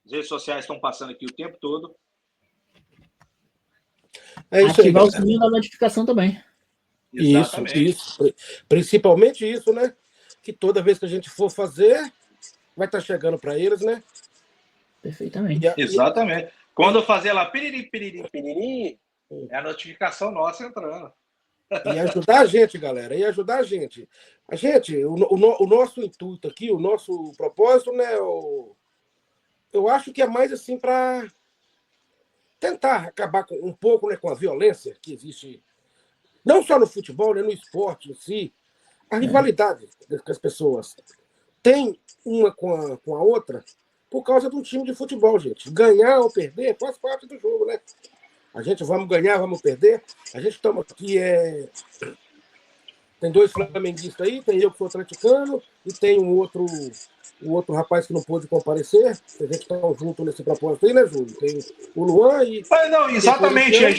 As redes sociais estão passando aqui o tempo todo. Ativar o sininho da notificação também. Exatamente. Isso. Principalmente isso, né? Que toda vez que a gente for fazer, vai estar chegando para eles, né? Perfeitamente. Exatamente. Quando eu fazer lá piriri, é a notificação nossa entrando. E ajudar a gente, galera. A gente, o nosso intuito aqui, o nosso propósito, né? Eu acho que é mais assim para tentar acabar um pouco, né, com a violência que existe, não só no futebol, né, no esporte em si, a rivalidade que as pessoas têm uma com a outra por causa de um time de futebol, gente. Ganhar ou perder faz parte do jogo, né? A gente vamos ganhar, vamos perder. A gente estamos aqui, tem 2 flamenguistas aí, tem eu que sou atleticano e tem um outro rapaz que não pôde comparecer. A gente está junto nesse propósito aí, né, Júlio? Tem o Luan e... Não, exatamente. A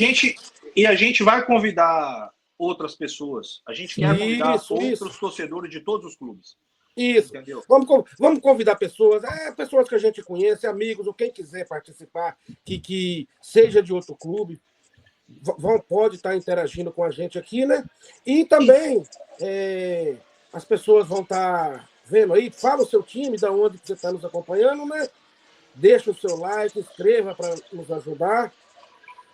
gente vai convidar outras pessoas. A gente quer convidar outros torcedores de todos os clubes. Isso. Entendeu? Vamos convidar pessoas, pessoas que a gente conhece, amigos, ou quem quiser participar, que seja de outro clube, pode estar interagindo com a gente aqui, né? E também as pessoas vão estar vendo aí, fala o seu time, da onde você está nos acompanhando, né? Deixa o seu like, inscreva para nos ajudar.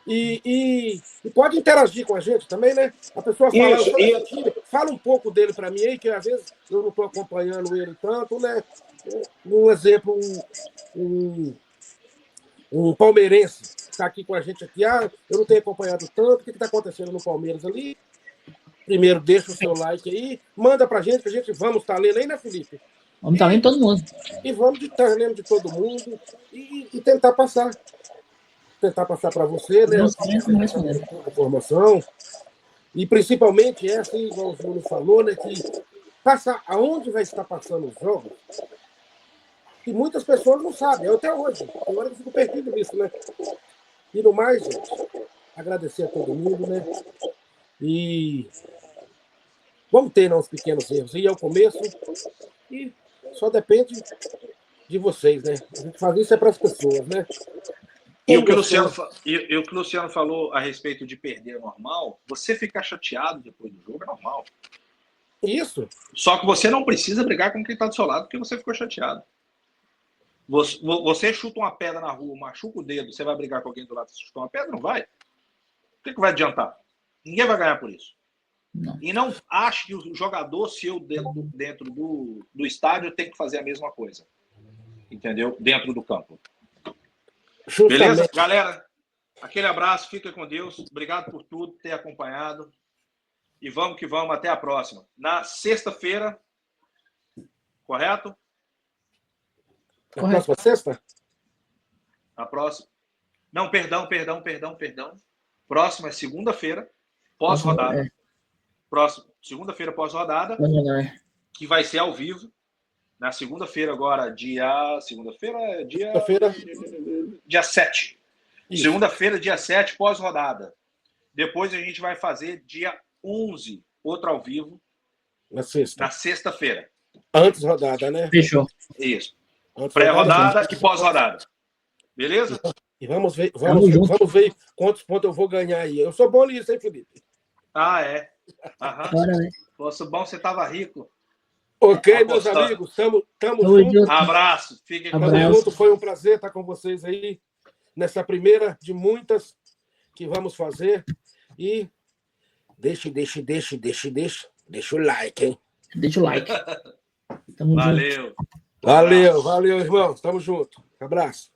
E pode interagir com a gente também, né? A pessoa fala, fala um pouco dele para mim aí, que às vezes eu não estou acompanhando ele tanto, né? Um exemplo, um palmeirense está aqui com a gente aqui, eu não tenho acompanhado tanto, o que está acontecendo no Palmeiras ali? Primeiro, deixa o seu like aí, manda para a gente, que a gente vamos estar lendo aí, né, Felipe? Vamos estar lendo todo mundo. E vamos estar lendo de todo mundo e tentar passar. Tentar passar para você, né? A informação. E principalmente essa, igual o Júlio falou, né? Que passar aonde vai estar passando os jogos, que muitas pessoas não sabem, eu até hoje. Agora eu fico perdido nisso, né? E no mais, gente, agradecer a todo mundo, né? E vamos ter uns pequenos erros. E é o começo, e só depende de vocês, né? A gente faz isso para as pessoas, né? E o que o Luciano falou a respeito de perder é normal, você ficar chateado depois do jogo é normal. Isso. Só que você não precisa brigar com quem está do seu lado porque você ficou chateado. Você chuta uma pedra na rua, machuca o dedo, você vai brigar com alguém do lado que chuta uma pedra? Não vai. O que vai adiantar? Ninguém vai ganhar por isso. Não. E não ache que o jogador seu dentro do estádio tem que fazer a mesma coisa. Entendeu? Dentro do campo. Beleza? Galera, aquele abraço, fica com Deus. Obrigado por tudo, ter acompanhado. E vamos que vamos, até a próxima. Na sexta-feira, correto? Na próxima sexta? Na próxima. Não, perdão. Próxima é segunda-feira, pós-rodada. Próximo, segunda-feira, pós-rodada, que vai ser ao vivo. Na segunda-feira agora, dia 7. Isso. Segunda-feira, dia 7, pós-rodada. Depois a gente vai fazer dia 11, outro ao vivo. Na sexta-feira. Antes rodada, né? Fechou. Isso. Pré-rodada e pós-rodada. Beleza? E vamos ver quantos pontos eu vou ganhar aí. Eu sou bom nisso, hein, Felipe? É. Aham. Fosse bom, você tava rico. Ok, meus amigos, tamo junto. Abraço, fiquem com Deus. Foi um prazer estar com vocês aí nessa primeira de muitas que vamos fazer. E deixa o like, hein? Deixa o like. Tamo Valeu. junto. Valeu, irmão. Tamo junto. Abraço.